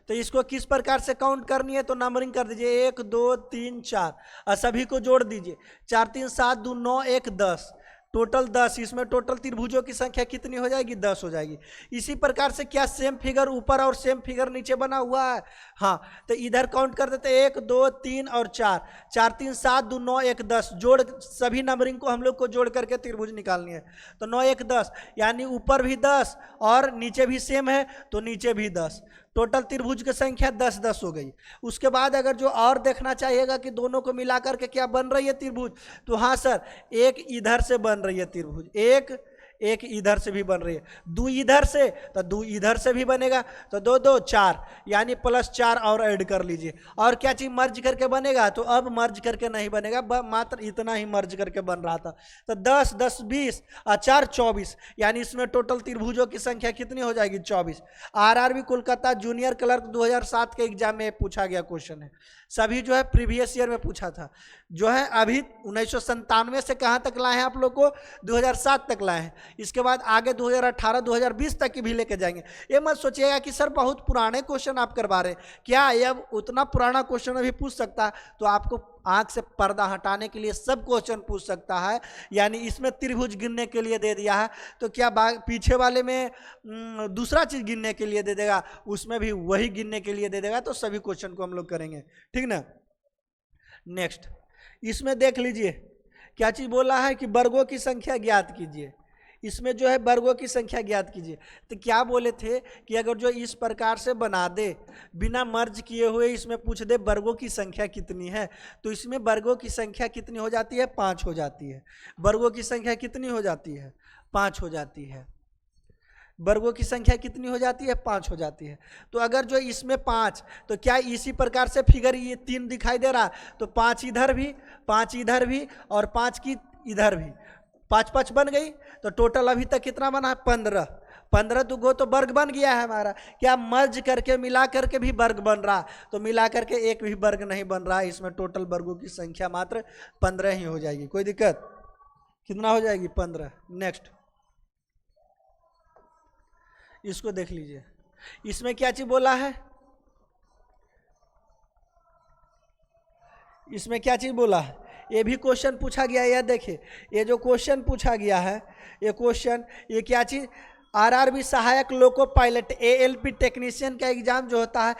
तो इसको किस प्रकार से काउंट करनी है, तो नंबरिंग कर दीजिए 1 2 3 4, और सभी को जोड़ दीजिए, 4 3 7 2 9 1 10, टोटल 10। इसमें टोटल त्रिभुजों की संख्या कितनी हो जाएगी, 10 हो जाएगी। इसी प्रकार से क्या सेम फिगर ऊपर और सेम फिगर नीचे बना हुआ है, हाँ, तो इधर काउंट कर देते 1 2 3 और 4, 4 3 7 2 9 1 10, जोड़ सभी नंबरिंग को हम लोग को जोड़ करके त्रिभुज निकालनी है। तो 9 1 10, यानी ऊपर भी 10 और नीचे भी सेम है, तो नीचे भी 10। टोटल त्रिभुज की संख्या 10 10 हो गई। उसके बाद अगर जो और देखना चाहिएगा कि दोनों को मिलाकर के क्या बन रही है त्रिभुज, तो हाँ सर, एक इधर से बन रही है त्रिभुज, एक इधर से भी बन रही है, 2 इधर से, तो 2 इधर से भी बनेगा, तो 2 2 4, यानी +4 और ऐड कर लीजिए। और क्या चीज मर्ज करके बनेगा, तो अब मर्ज करके नहीं बनेगा, मात्र इतना ही मर्ज करके बन रहा था। तो 10 10 20 और 4 24, यानी इसमें टोटल त्रिभुजों की संख्या कितनी हो जाएगी, 24। आरआरबी कोलकाता जूनियर क्लर्क 2007 के एग्जाम में पूछा गया क्वेश्चन है, सभी जो है प्रीवियस ईयर में पूछा था, जो है अभी 1997 से कहाँ तक लाए हैं आप लोग को, 2007 तक लाए हैं। इसके बाद आगे 2018 2020 तक की भी लेके जाएंगे। ये मत सोचिएगा कि सर बहुत पुराने क्वेश्चन आप करवा रहे हैं, क्या ये अब उतना पुराना क्वेश्चन अभी पूछ सकता है, तो आपको आंख से पर्दा हटाने के लिए सब क्वेश्चन पूछ सकता है। यानी इसमें त्रिभुज गिनने के लिए दे दिया है, तो क्या पीछे वाले में दूसरा चीज गिनने के लिए दे देगा, उसमें भी वही गिनने के लिए दे देगा, तो सभी क्वेश्चन को हम लोग करेंगे, ठीक ना। नेक्स्ट, इसमें देख लीजिए क्या चीज बोला है कि वर्गों की संख्या ज्ञात कीजिए। इसमें जो है वर्गों की संख्या ज्ञात कीजिए, तो क्या बोले थे कि अगर जो इस प्रकार से बना दे बिना मर्ज किए हुए, इसमें पूछ दे वर्गों की संख्या कितनी है, तो इसमें वर्गों की संख्या कितनी हो जाती है, 5 हो जाती है। वर्गों की संख्या कितनी हो जाती है, 5 हो जाती है। वर्गों की संख्या कितनी हो जाती है, 5 हो जाती है। तो अगर जो इसमें 5, तो क्या इसी प्रकार से फिगर ये 3 दिखाई दे रहा है, तो 5 इधर भी, 5 इधर भी, और 5 की इधर भी, 5 5 बन गई। तो टोटल अभी तक कितना बना है, 15। 15 दुगो तो वर्ग बन गया है हमारा। क्या मर्ज करके मिला करके भी वर्ग बन रहा, तो मिला करके एक भी वर्ग नहीं बन रहा है। इसमें टोटल वर्गों की संख्या मात्र 15 ही हो जाएगी। कोई दिक्कत, कितना हो जाएगी, 15। नेक्स्ट, इसको देख लीजिए, इसमें क्या चीज बोला है, इसमें क्या चीज बोला है, ये भी क्वेश्चन पूछा गया है। यह देखिए, ये जो क्वेश्चन पूछा गया है, ये क्वेश्चन, ये क्या चीज, आरआरबी सहायक लोको पायलट ALP टेक्नीशियन का एग्जाम जो होता है,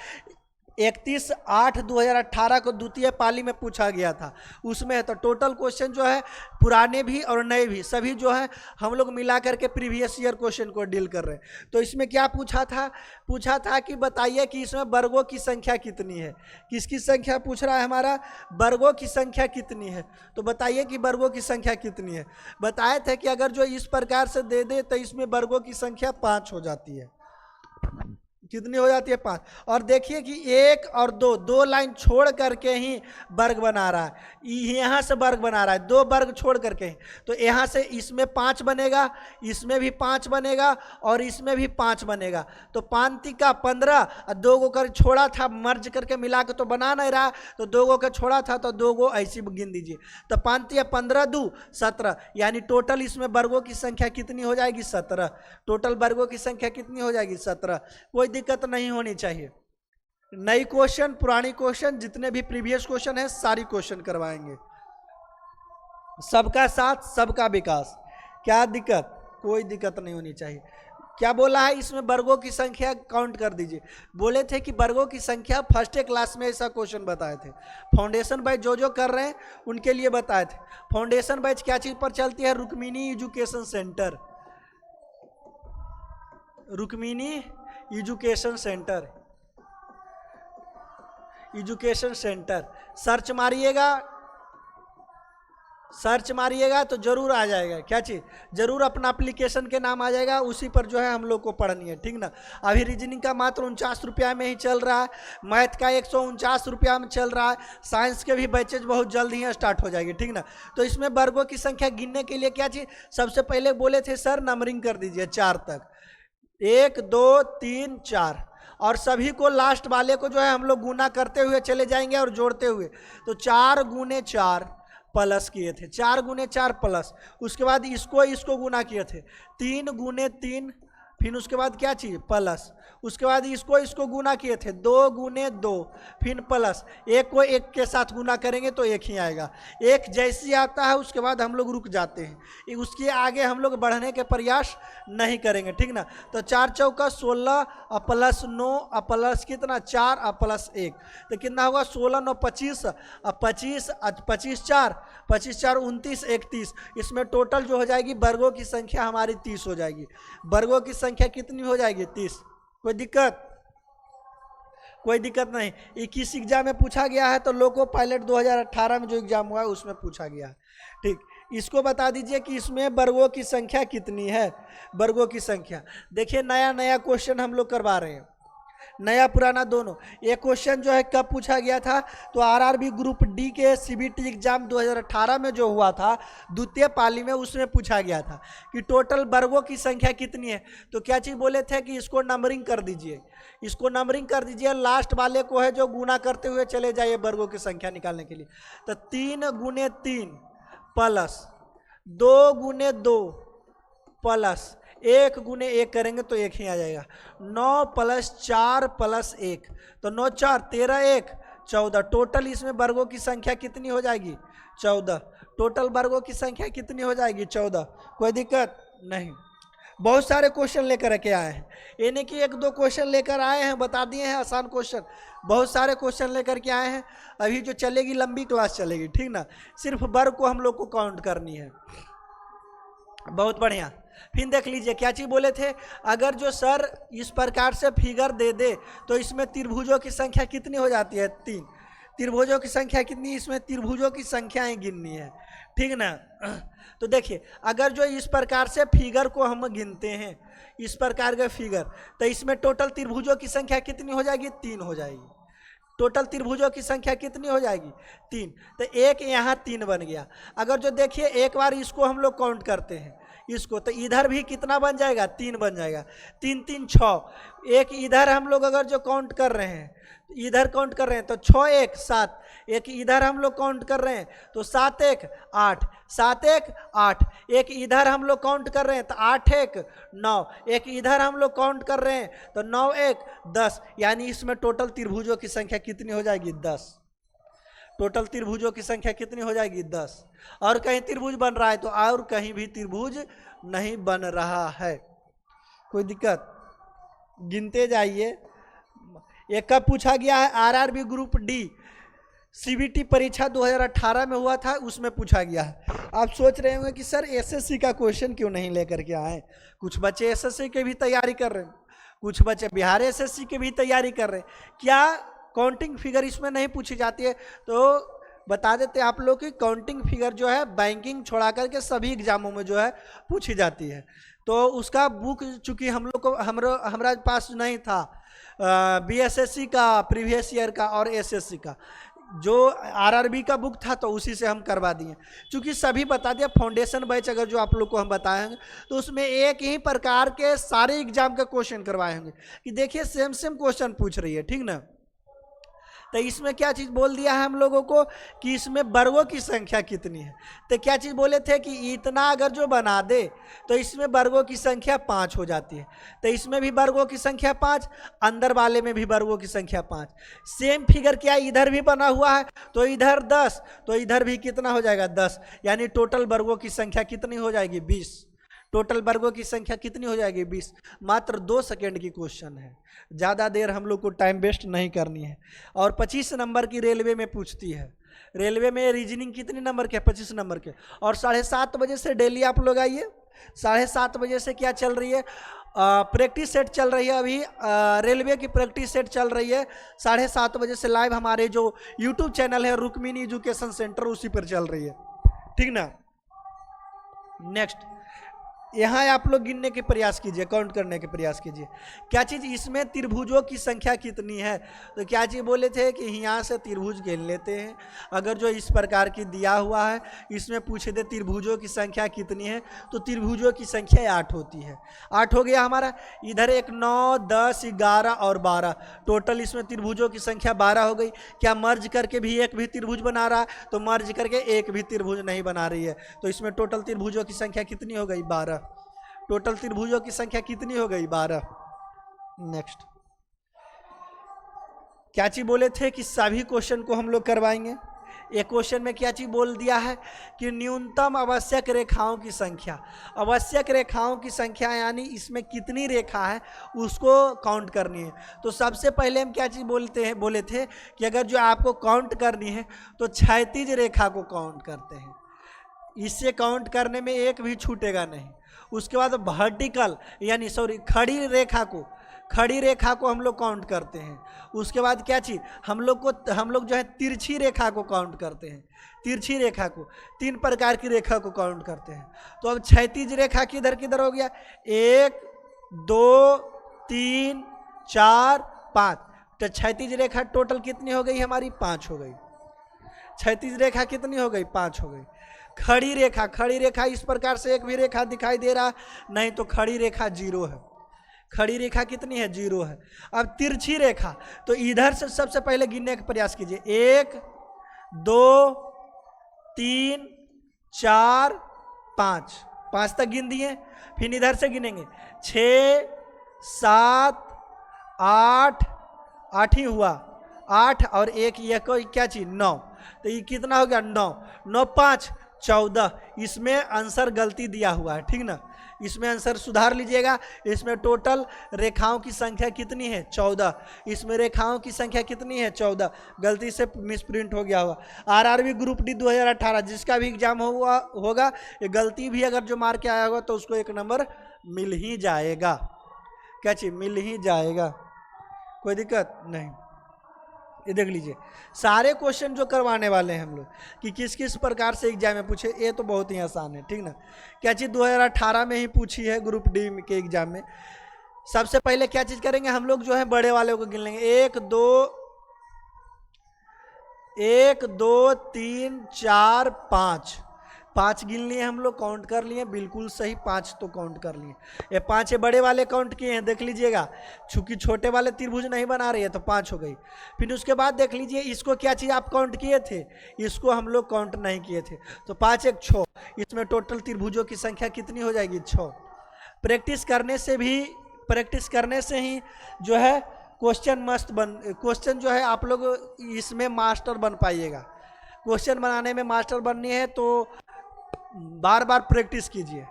31/8/2018 को द्वितीय पाली में पूछा गया था, उसमें है। तो टोटल क्वेश्चन जो है पुराने भी और नए भी सभी जो है हम लोग मिला करके प्रीवियस ईयर क्वेश्चन को डील कर रहे हैं। तो इसमें क्या पूछा था कि बताइए कि इसमें वर्गों की संख्या कितनी है। किसकी संख्या पूछ रहा है हमारा, वर्गों की संख्या कितनी है। तो बताइए कि वर्गों की संख्या कितनी है। बताए थे कि अगर जो इस प्रकार से दे दे तो इसमें वर्गों की संख्या 5 हो जाती है। कितनी हो जाती है, 5। और देखिए कि 1 और 2 लाइन छोड़ करके ही वर्ग बना रहा है, यहाँ से वर्ग बना रहा है, 2 वर्ग छोड़ करके ही। तो यहाँ से इसमें 5 बनेगा, इसमें भी 5 बनेगा और इसमें भी 5 बनेगा। तो 5 तिका 15 और 2 को कर छोड़ा था, मर्ज करके मिला के तो बना नहीं रहा, तो 2 को कर छोड़ा था तो 2 को ऐसी गिन दीजिए। तो 5 तिया 15 2 17, यानी टोटल इसमें वर्गों की संख्या कितनी हो जाएगी, 17। टोटल वर्गों की संख्या कितनी हो जाएगी, 17। कोई दिक्कत नहीं होनी चाहिए। नई क्वेश्चन पुरानी क्वेश्चन जितने भी प्रीवियस क्वेश्चन है सारी क्वेश्चन करवाएंगे। सबका साथ सबका विकास, क्या दिक्कत, कोई दिक्कत नहीं होनी चाहिए। क्या बोला है इसमें वर्गों की संख्या काउंट कर दीजिए। बोले थे कि वर्गों की संख्या फर्स्ट क्लास में ऐसा क्वेश्चन बताए थे। फाउंडेशन बैच जो कर रहे हैं उनके लिए बताए थे। फाउंडेशन बैच क्या चीज पर चलती है, Rukmini education centre, Rukmini education centre search मारिएगा तो जरूर आ जाएगा। क्या चीज़, जरूर अपना एप्लीकेशन के नाम आ जाएगा, उसी पर जो है हम लोग को पढ़नी है, ठीक ना। अभी रीजनिंग का मात्र 49 रुपया में ही चल रहा है, मैथ का 149 रुपया में चल रहा है, साइंस के भी बैचेज बहुत जल्द ही स्टार्ट हो जाएगी, ठीक ना। तो इसमें वर्गों की संख्या गिनने के लिए क्या चीज़, सबसे पहले बोले थे सर नंबरिंग कर दीजिए 4 तक, 1 2 3 4, और सभी को लास्ट वाले को जो है हम लोग गुना करते हुए चले जाएंगे और जोड़ते हुए। तो 4 गुने 4 प्लस किए थे, 4 गुने 4 प्लस, उसके बाद इसको गुना किए थे, 3 गुने 3, फिर उसके बाद क्या चाहिए प्लस, उसके बाद इसको गुना किए थे 2 गुने 2, फिर प्लस, एक को एक के साथ गुना करेंगे तो एक ही आएगा। एक जैसी आता है उसके बाद हम लोग रुक जाते हैं, उसके आगे हम लोग बढ़ने के प्रयास नहीं करेंगे, ठीक ना। तो 4 चौका 16 और प्लस 9 और प्लस कितना 4 और प्लस 1, तो कितना होगा 16 9 25 और 25 4 29 31। इसमें टोटल जो हो जाएगी वर्गों की संख्या हमारी 30 हो जाएगी। वर्गों की संख्या कितनी हो जाएगी, 30। कोई दिक्कत नहीं। 21 एग्जाम में पूछा गया है, तो लोको पायलट 2018 में जो एग्जाम हुआ है उसमें पूछा गया है, ठीक। इसको बता दीजिए कि इसमें वर्गों की संख्या कितनी है। वर्गों की संख्या देखिए, नया क्वेश्चन हम लोग करवा रहे हैं, नया पुराना दोनों। ये क्वेश्चन जो है कब पूछा गया था, तो आरआरबी ग्रुप डी के सीबीटी एग्जाम 2018 में जो हुआ था द्वितीय पाली में, उसमें पूछा गया था कि टोटल वर्गों की संख्या कितनी है। तो क्या चीज़ बोले थे कि इसको नंबरिंग कर दीजिए, लास्ट वाले को है जो गुना करते हुए चले जाइए वर्गों की संख्या निकालने के लिए। तो 3 गुने 3 प्लस 2 गुने 2 प्लस 1 गुने 1 करेंगे तो 1 ही आ जाएगा। 9 प्लस 4 प्लस 1, तो 9 4 13 1 14। टोटल इसमें वर्गों की संख्या कितनी हो जाएगी, 14। टोटल वर्गों की संख्या कितनी हो जाएगी, 14। कोई दिक्कत नहीं। बहुत सारे क्वेश्चन लेकर के आए हैं, ये नहीं कि 1-2 क्वेश्चन लेकर आए हैं बता दिए हैं आसान क्वेश्चन, बहुत सारे क्वेश्चन लेकर के आए हैं। अभी जो चलेगी लंबी क्लास चलेगी, ठीक ना। सिर्फ वर्ग को हम लोग को काउंट करनी है। बहुत बढ़िया। फिर देख लीजिए क्या चीज़ बोले थे, अगर जो सर इस प्रकार से फिगर दे दे तो इसमें त्रिभुजों की संख्या कितनी हो जाती है, 3। त्रिभुजों की संख्या कितनी, इसमें त्रिभुजों की संख्याएं गिननी है, ठीक ना। तो देखिए अगर जो इस प्रकार से फिगर को हम गिनते हैं, इस प्रकार का फिगर, तो इसमें टोटल त्रिभुजों की संख्या कितनी हो जाएगी, 3 हो जाएगी। टोटल त्रिभुजों की संख्या कितनी हो जाएगी, 3। तो एक यहाँ 3 बन गया। अगर जो देखिए एक बार इसको हम लोग काउंट करते हैं इसको, तो इधर भी कितना बन जाएगा, 3 बन जाएगा। 3 3 6, एक इधर हम लोग अगर जो काउंट कर रहे हैं, इधर काउंट कर रहे हैं तो 6 1 7, एक इधर हम लोग काउंट कर रहे हैं तो 7 1 8, 7 1 8, एक इधर हम लोग काउंट कर रहे हैं तो 8 1 9, एक इधर हम लोग काउंट कर रहे हैं तो 9 1 10। यानी इसमें टोटल त्रिभुजों की संख्या कितनी हो जाएगी, 10। टोटल त्रिभुजों की संख्या कितनी हो जाएगी, 10। और कहीं त्रिभुज बन रहा है तो और कहीं भी त्रिभुज नहीं बन रहा है। कोई दिक्कत, गिनते जाइए। एक कब पूछा गया है, आरआरबी ग्रुप डी सीबीटी परीक्षा 2018 में हुआ था, उसमें पूछा गया है। आप सोच रहे होंगे कि सर एसएससी का क्वेश्चन क्यों नहीं लेकर के आए। कुछ बच्चे एसएससी के भी तैयारी कर रहे हैं, कुछ बच्चे बिहार एसएससी की भी तैयारी कर रहे हैं। क्या काउंटिंग फिगर इसमें नहीं पूछी जाती है? तो बता देते आप लोग की काउंटिंग फिगर जो है बैंकिंग छोड़ा करके सभी एग्जामों में जो है पूछी जाती है। तो उसका बुक चूंकि हम लोग को हमारा पास नहीं था, बीएसएससी का प्रीवियस ईयर का और एसएससी का जो आरआरबी का बुक था, तो उसी से हम करवा दिए। चूंकि सभी बता दिया, फाउंडेशन बैच अगर जो आप लोग को हम बताए होंगे तो उसमें एक ही प्रकार के सारे एग्जाम के क्वेश्चन करवाए होंगे कि देखिए सेम सेम क्वेश्चन पूछ रही है, ठीक ना। तो इसमें क्या चीज़ बोल दिया है हम लोगों को कि इसमें वर्गों की संख्या कितनी है। तो क्या चीज़ बोले थे कि इतना अगर जो बना दे तो इसमें वर्गों की संख्या 5 हो जाती है। तो इसमें भी वर्गों की संख्या 5, अंदर वाले में भी वर्गों की संख्या 5। सेम फिगर क्या इधर भी बना हुआ है, तो इधर 10, तो इधर भी कितना हो जाएगा 10, यानी टोटल वर्गों की संख्या कितनी हो जाएगी 20। टोटल वर्गों की संख्या कितनी हो जाएगी 20। मात्र 2 सेकेंड की क्वेश्चन है, ज़्यादा देर हम लोग को टाइम वेस्ट नहीं करनी है। और 25 नंबर की रेलवे में पूछती है। रेलवे में रीजनिंग कितने नंबर के? 25 नंबर के। और 7:30 बजे से डेली आप लोग आइए। 7:30 बजे से क्या चल रही है? प्रैक्टिस सेट चल रही है अभी, रेलवे की प्रैक्टिस सेट चल रही है। 7:30 बजे से लाइव हमारे जो यूट्यूब चैनल है रुक्मिणी एजुकेशन सेंटर, उसी पर चल रही है, ठीक ना। नेक्स्ट, यहाँ आप लोग गिनने के प्रयास कीजिए, काउंट करने के प्रयास कीजिए। क्या चीज़ इसमें त्रिभुजों की संख्या कितनी है? तो क्या चीज़ बोले थे कि यहाँ से त्रिभुज गिन लेते हैं। अगर जो इस प्रकार की दिया हुआ है, इसमें पूछे थे त्रिभुजों की संख्या कितनी है, तो त्रिभुजों की संख्या 8 होती है। 8 हो गया हमारा। इधर एक 9, 10, 11 और 12, टोटल इसमें त्रिभुजों की संख्या 12 हो गई। क्या मर्ज करके भी एक भी त्रिभुज बना रहा है? तो मर्ज करके एक भी त्रिभुज नहीं बना रही है। तो इसमें टोटल त्रिभुजों की संख्या कितनी हो गई? 12। टोटल त्रिभुजों की संख्या कितनी हो गई? 12। नेक्स्ट, क्या चीज बोले थे कि सभी क्वेश्चन को हम लोग करवाएंगे। एक क्वेश्चन में क्या चीज बोल दिया है कि न्यूनतम आवश्यक रेखाओं की संख्या। आवश्यक रेखाओं की संख्या यानी इसमें कितनी रेखा है उसको काउंट करनी है। तो सबसे पहले हम क्या चीज बोले थे कि अगर जो आपको काउंट करनी है तो क्षैतिज रेखा को काउंट करते हैं। इससे काउंट करने में एक भी छूटेगा नहीं। उसके बाद वर्टिकल यानी खड़ी रेखा को हम लोग काउंट करते हैं। उसके बाद क्या चीज़ हम लोग जो है तिरछी रेखा को काउंट करते हैं। तिरछी रेखा को, 3 प्रकार की रेखा को काउंट करते हैं। तो अब क्षैतिज रेखा किधर किधर हो गया? 1, 2, 3, 4, 5। तो क्षैतिज रेखा टोटल कितनी हो गई हमारी? 5 हो गई। क्षैतिज रेखा कितनी हो गई? 5 हो गई। खड़ी रेखा इस प्रकार से एक भी रेखा दिखाई दे रहा नहीं, तो खड़ी रेखा 0 है। खड़ी रेखा कितनी है? 0 है। अब तिरछी रेखा, तो इधर से सबसे पहले गिनने का प्रयास कीजिए। 1, 2, 3, 4, 5। 5 तक गिन दिए। फिर इधर से गिनेंगे 6, 7, 8, 8 ही हुआ, 8 और 1 ये कोई क्या चीज? 9। तो ये कितना हो गया? 9, 9, 5, 14। इसमें आंसर गलती दिया हुआ है, ठीक ना। इसमें आंसर सुधार लीजिएगा। इसमें टोटल रेखाओं की संख्या कितनी है? 14। इसमें रेखाओं की संख्या कितनी है? 14। गलती से मिसप्रिंट हो गया हुआ। आरआरबी ग्रुप डी 2018 जिसका भी एग्जाम होगा, ये गलती भी अगर जो मार के आया होगा तो उसको 1 नंबर मिल ही जाएगा। क्या चीज? मिल ही जाएगा, कोई दिक्कत नहीं। ये देख लीजिए सारे क्वेश्चन जो करवाने वाले हैं हम लोग कि किस किस प्रकार से एग्जाम में पूछे, ये तो बहुत ही आसान है, ठीक ना। क्या चीज़ 2018 में ही पूछी है ग्रुप डी के एग्जाम में। सबसे पहले क्या चीज़ करेंगे हम लोग जो है बड़े वाले को गिन लेंगे। 1, 2, 3, 4, 5। 5 गिन लिए हम लोग, काउंट कर लिए, बिल्कुल सही। 5 तो काउंट कर लिए। ये 5 बड़े वाले काउंट किए हैं, देख लीजिएगा। चूंकि छोटे वाले त्रिभुज नहीं बना रही है तो 5 हो गई। फिर उसके बाद देख लीजिए इसको क्या चीज़ आप काउंट किए थे, इसको हम लोग काउंट नहीं किए थे, तो 5, 1, 6। इसमें टोटल त्रिभुजों की संख्या कितनी हो जाएगी? 6। प्रैक्टिस करने से ही जो है क्वेश्चन जो है आप लोग इसमें मास्टर बन पाइएगा। क्वेश्चन बनाने में मास्टर बननी है तो बार बार प्रैक्टिस कीजिए।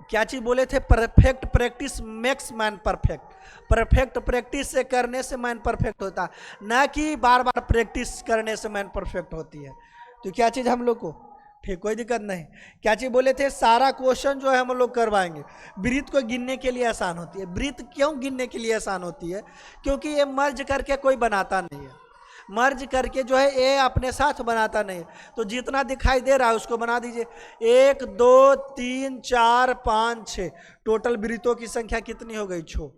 क्या चीज बोले थे, perfect practice makes man perfect. Perfect practice से करने से मैन परफेक्ट होता, ना कि बार बार प्रैक्टिस करने से मैन परफेक्ट होती है। तो क्या चीज हम लोग को ठीक, कोई दिक्कत नहीं। क्या चीज बोले थे, सारा क्वेश्चन जो है हम लोग करवाएंगे। ब्रीथ को गिनने के लिए आसान होती है। ब्रीथ क्यों गिनने के लिए आसान होती है, क्योंकि ये मर्ज करके कोई बनाता नहीं है। मर्ज करके जो है ये अपने साथ बनाता नहीं। तो जितना दिखाई दे रहा है उसको बना दीजिए। 1 2 3 4 5 6, टोटल ब्रीथों की संख्या कितनी हो गई, 6।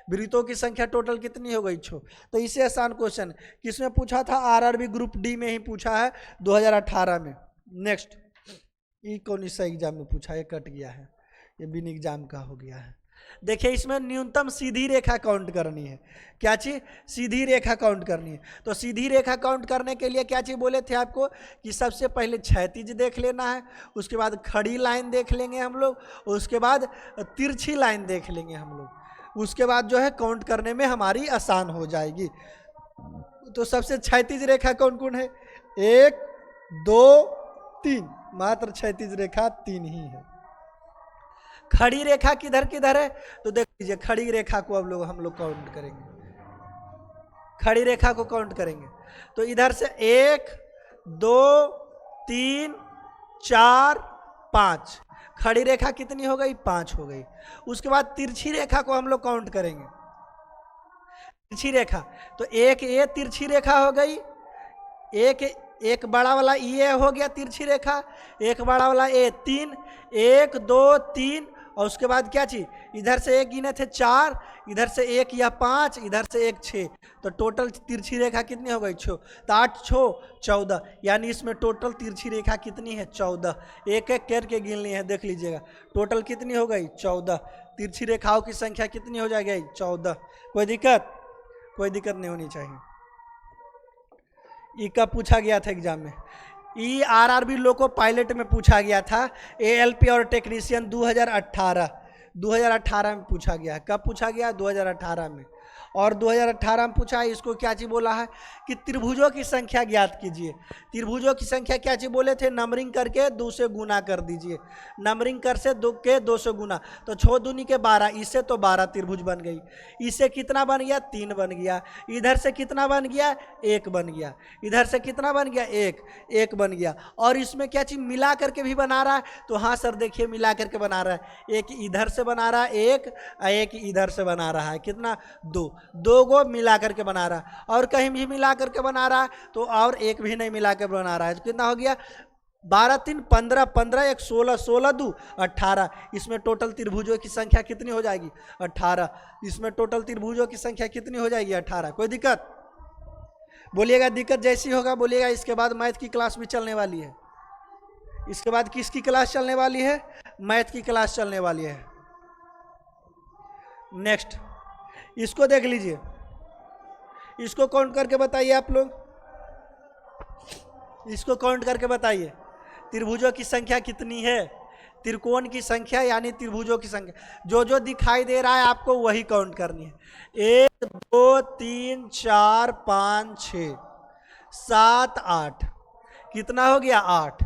ब्रीथों की संख्या टोटल कितनी हो गई, 6। तो इससे आसान क्वेश्चन किसमें पूछा था, आरआरबी ग्रुप डी में ही पूछा है 2018 में। नेक्स्ट, ये कौन सा एग्जाम में पूछा, ये कट गया है, ये बिन एग्जाम का हो गया है। देखिए इसमें न्यूनतम सीधी रेखा काउंट करनी है। क्या चीज, सीधी रेखा काउंट करनी है। तो सीधी रेखा काउंट करने के लिए क्या चीज बोले थे आपको, कि सबसे पहले क्षैतिज देख लेना है, उसके बाद खड़ी लाइन देख लेंगे हम लोग, उसके बाद तिरछी लाइन देख लेंगे हम लोग। उसके बाद जो है काउंट करने में हमारी आसान हो जाएगी। तो सबसे क्षैतिज रेखा कौन कौन है, 1 2 3, मात्र क्षैतिज रेखा 3 ही है। खड़ी रेखा किधर किधर है, तो देख लीजिए, खड़ी रेखा को अब हम लोग काउंट करेंगे। खड़ी रेखा को काउंट करेंगे तो इधर से 1 2 3 4 5, खड़ी रेखा कितनी हो गई, 5 हो गई। उसके बाद तिरछी रेखा को हम लोग काउंट करेंगे। तिरछी रेखा, तो एक ये तिरछी रेखा हो गई, एक बड़ा वाला ये हो गया तिरछी रेखा, एक बड़ा वाला ये 3, 1 2 3, और उसके बाद क्या चीज, इधर से एक गिने थे 4, इधर से एक या 5, इधर से एक 6, तो टोटल तिरछी रेखा कितनी हो गई, 6। तो 8 6 14, यानी इसमें टोटल तिरछी रेखा कितनी है, 14। एक एक करके गिन ली है, देख लीजिएगा टोटल कितनी हो गई, 14। तिरछी रेखाओं की संख्या कितनी हो जाएगी, 14। कोई दिक्कत, कोई दिक्कत नहीं होनी चाहिए। ई कब पूछा गया था एग्जाम में, ई आरआरबी लोको पायलट में पूछा गया था, एएलपी और टेक्नीशियन 2018 में पूछा गया। कब पूछा गया, 2018 में। और 2018 में पूछा है, इसको क्या चीज बोला है कि त्रिभुजों की संख्या ज्ञात कीजिए। त्रिभुजों की संख्या क्या चीज बोले थे, नंबरिंग करके 2 से गुना कर दीजिए। नंबरिंग कर से 2 से गुना, तो 6 दूनी के 12, इससे तो 12 त्रिभुज बन गई। इससे कितना बन गया, 3 बन गया। इधर से कितना बन गया, 1 बन गया। इधर से कितना बन गया, 1 बन गया। और इसमें क्या चीज मिला करके भी बना रहा है, तो हाँ सर देखिए मिला करके बना रहा है। एक इधर से बना रहा है, एक इधर से बना रहा है, कितना, 2 को मिला करके बना रहा है। और कहीं भी मिला करके बना रहा है तो और एक भी नहीं मिला कर बना रहा है, तो कितना हो गया, 12 3 15, 15 1 16, 16 2 18। इसमें टोटल त्रिभुजों की संख्या कितनी हो जाएगी, 18। इसमें टोटल त्रिभुजों की संख्या कितनी हो जाएगी, 18। कोई दिक्कत, बोलिएगा दिक्कत जैसी होगा बोलिएगा। इसके बाद मैथ की क्लास भी चलने वाली है। इसके बाद किसकी क्लास चलने वाली है, मैथ की क्लास चलने वाली है। नेक्स्ट, इसको देख लीजिए, इसको काउंट करके बताइए आप लोग, इसको काउंट करके बताइए त्रिभुजों की संख्या कितनी है। त्रिकोण की संख्या यानी त्रिभुजों की संख्या, जो जो दिखाई दे रहा है आपको वही काउंट करनी है। 1 2 3 4 5 6 7 8, कितना हो गया, 8।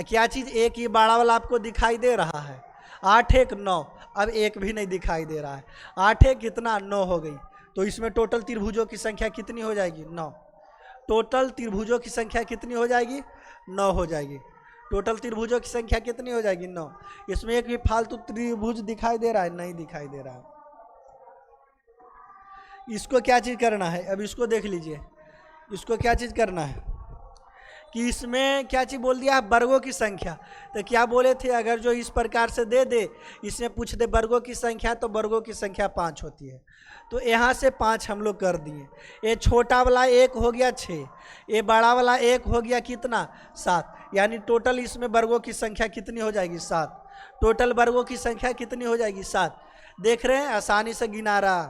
क्या चीज, एक ही बड़ा वाला आपको दिखाई दे रहा है, 8 1 9। अब एक भी नहीं दिखाई दे रहा है, 8 1 कितना, 9 हो गई। तो इसमें टोटल त्रिभुजों की संख्या कितनी हो जाएगी, 9। टोटल त्रिभुजों की संख्या कितनी हो जाएगी, 9 हो जाएगी। टोटल त्रिभुजों की संख्या कितनी हो जाएगी, 9। इसमें एक भी फालतू त्रिभुज दिखाई दे रहा है, नहीं दिखाई दे रहा है। इसको क्या चीज करना है, अब इसको देख लीजिए, इसको क्या चीज करना है कि इसमें क्या चीज बोल दिया है, वर्गों की संख्या। तो क्या बोले थे, अगर जो इस प्रकार से दे दे, इसमें पूछ दे वर्गों की संख्या, तो वर्गों की संख्या 5 होती है। तो यहाँ से 5 हम लोग कर दिए। ये छोटा वाला 1 हो गया 6, ये बड़ा वाला 1 हो गया कितना, 7। यानी टोटल इसमें वर्गों की संख्या कितनी हो जाएगी, 7। टोटल वर्गों की संख्या कितनी हो जाएगी, 7। देख रहे हैं, आसानी से गिना रहा,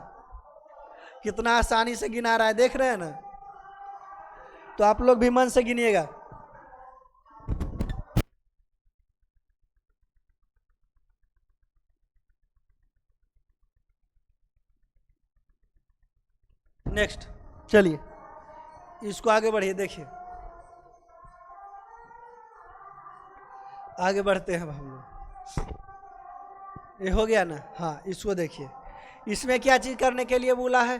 कितना आसानी से गिना रहा है, देख रहे हैं ना। तो आप लोग भी मन से गिनिएगा। नेक्स्ट, चलिए इसको आगे बढ़िए, देखिए आगे बढ़ते हैं हम लोग। ये हो गया ना। हाँ, इसको देखिए, इसमें क्या चीज़ करने के लिए बोला है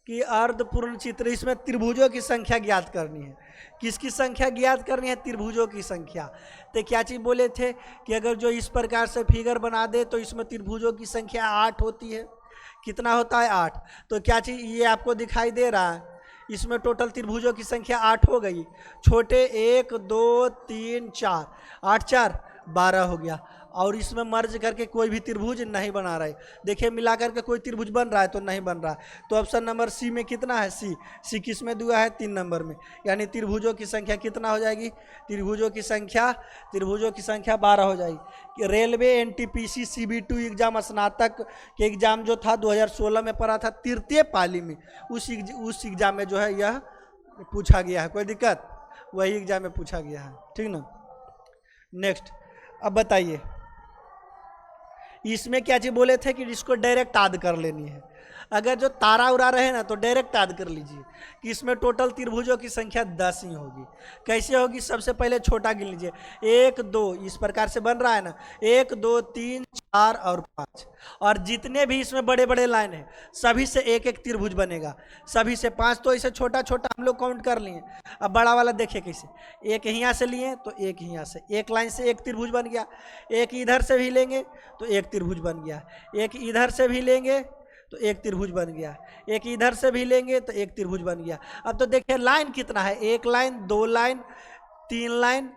कि अर्धपूर्ण चित्र, इसमें त्रिभुजों की संख्या ज्ञात करनी है। किसकी संख्या ज्ञात करनी है? त्रिभुजों की संख्या। तो क्या चीज़ बोले थे कि अगर जो इस प्रकार से फिगर बना दे तो इसमें त्रिभुजों की संख्या 8 होती है। कितना होता है? 8। तो क्या चीज़ ये आपको दिखाई दे रहा है, इसमें टोटल त्रिभुजों की संख्या 8 हो गई। छोटे 1 2 3 4, 8 4 12 हो गया। और इसमें मर्ज करके कोई भी त्रिभुज नहीं बना रहे। देखिए मिला करके कोई त्रिभुज बन रहा है तो नहीं बन रहा है। तो ऑप्शन नंबर सी में कितना है? सी किस में दिया है? 3 नंबर में। यानी त्रिभुजों की संख्या कितना हो जाएगी? त्रिभुजों की संख्या 12 हो जाएगी। रेलवे एनटीपीसी CB2 एग्जाम, स्नातक के एग्जाम जो था 2016 में पढ़ा था तृतीय पाली में, उस एग्जाम में जो है यह पूछा गया है। कोई दिक्कत? वही एग्जाम में पूछा गया है, ठीक ना। नेक्स्ट, अब बताइए इसमें क्या चीज़ बोले थे कि इसको डायरेक्ट याद कर लेनी है। अगर जो तारा उड़ा रहे ना तो डायरेक्ट याद कर लीजिए कि इसमें टोटल त्रिभुजों की संख्या 10 ही होगी। कैसे होगी? सबसे पहले छोटा गिन लीजिए, 1 2, इस प्रकार से बन रहा है ना, 1 2 3 4 और 5। और जितने भी इसमें बड़े बड़े लाइन है सभी से एक एक त्रिभुज बनेगा, सभी से 5। तो इसे छोटा छोटा हम लोग काउंट कर लिए। अब बड़ा वाला देखिए कैसे, एक यहाँ से लिए तो एक यहाँ से, एक लाइन से एक त्रिभुज बन गया। एक इधर से भी लेंगे तो एक त्रिभुज बन गया। एक इधर से भी लेंगे तो एक त्रिभुज बन गया। एक इधर से भी लेंगे तो एक त्रिभुज बन गया। अब तो देखिए लाइन कितना है, 1 लाइन 2 लाइन 3 लाइन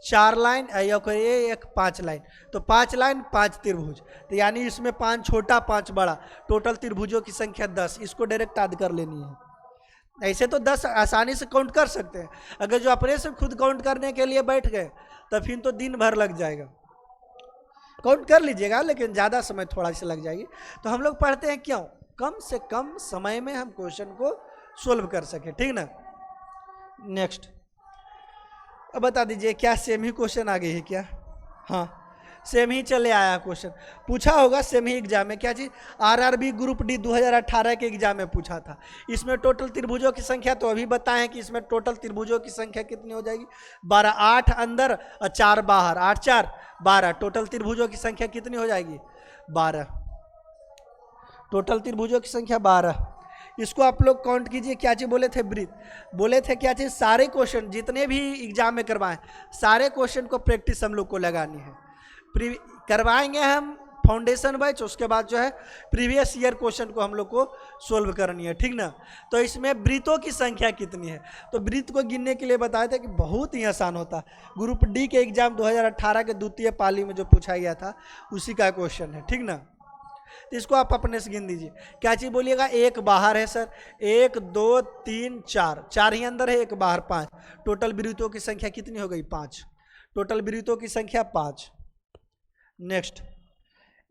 4 लाइन, एक 5 लाइन। तो 5 लाइन 5 त्रिभुज। तो यानी इसमें 5 छोटा 5 बड़ा, टोटल त्रिभुजों की संख्या 10। इसको डायरेक्ट याद कर लेनी है। ऐसे तो 10 आसानी से काउंट कर सकते हैं। अगर जो अपने से खुद काउंट करने के लिए बैठ गए तो फिर तो दिन भर लग जाएगा। काउंट कर लीजिएगा लेकिन ज़्यादा समय थोड़ा सा लग जाएगी। तो हम लोग पढ़ते हैं क्यों? कम से कम समय में हम क्वेश्चन को सोल्व कर सके, ठीक ना। नेक्स्ट, अब बता दीजिए क्या सेम ही क्वेश्चन आ गई है क्या? हाँ, सेम ही चले आया क्वेश्चन। पूछा होगा सेम ही एग्जाम में। क्या चीज़? RRB ग्रुप डी 2018 के एग्जाम में पूछा था। इसमें टोटल त्रिभुजों की संख्या तो अभी बताएं कि इसमें टोटल त्रिभुजों की संख्या कितनी हो जाएगी? 12। 8 अंदर और 4 बाहर, 8 4 12। टोटल त्रिभुजों की संख्या कितनी हो जाएगी? 12। टोटल त्रिभुजों की संख्या 12। इसको आप लोग काउंट कीजिए। क्या चीज़ बोले थे? वृत्त बोले थे। क्या चीज़? सारे क्वेश्चन जितने भी एग्जाम में करवाएं सारे क्वेश्चन को प्रैक्टिस हम लोग को लगानी है। करवाएंगे हम फाउंडेशन बैच, उसके बाद जो है प्रीवियस ईयर क्वेश्चन को हम लोग को सोल्व करनी है, ठीक ना। तो इसमें वृत्तों की संख्या कितनी है? तो वृत्त को गिनने के लिए बताया था कि बहुत ही आसान होता है। ग्रुप डी के एग्जाम 2018 के द्वितीय पाली में जो पूछा गया था उसी का क्वेश्चन है, ठीक ना। तो इसको आप अपने से गिन दीजिए। क्या चीज़ बोलिएगा? 1 बाहर है सर, 1 2 3 4, 4 ही अंदर है, 1 बाहर 5। टोटल वृत्तों की संख्या कितनी हो गई? 5। टोटल वृत्तों की संख्या 5। नेक्स्ट,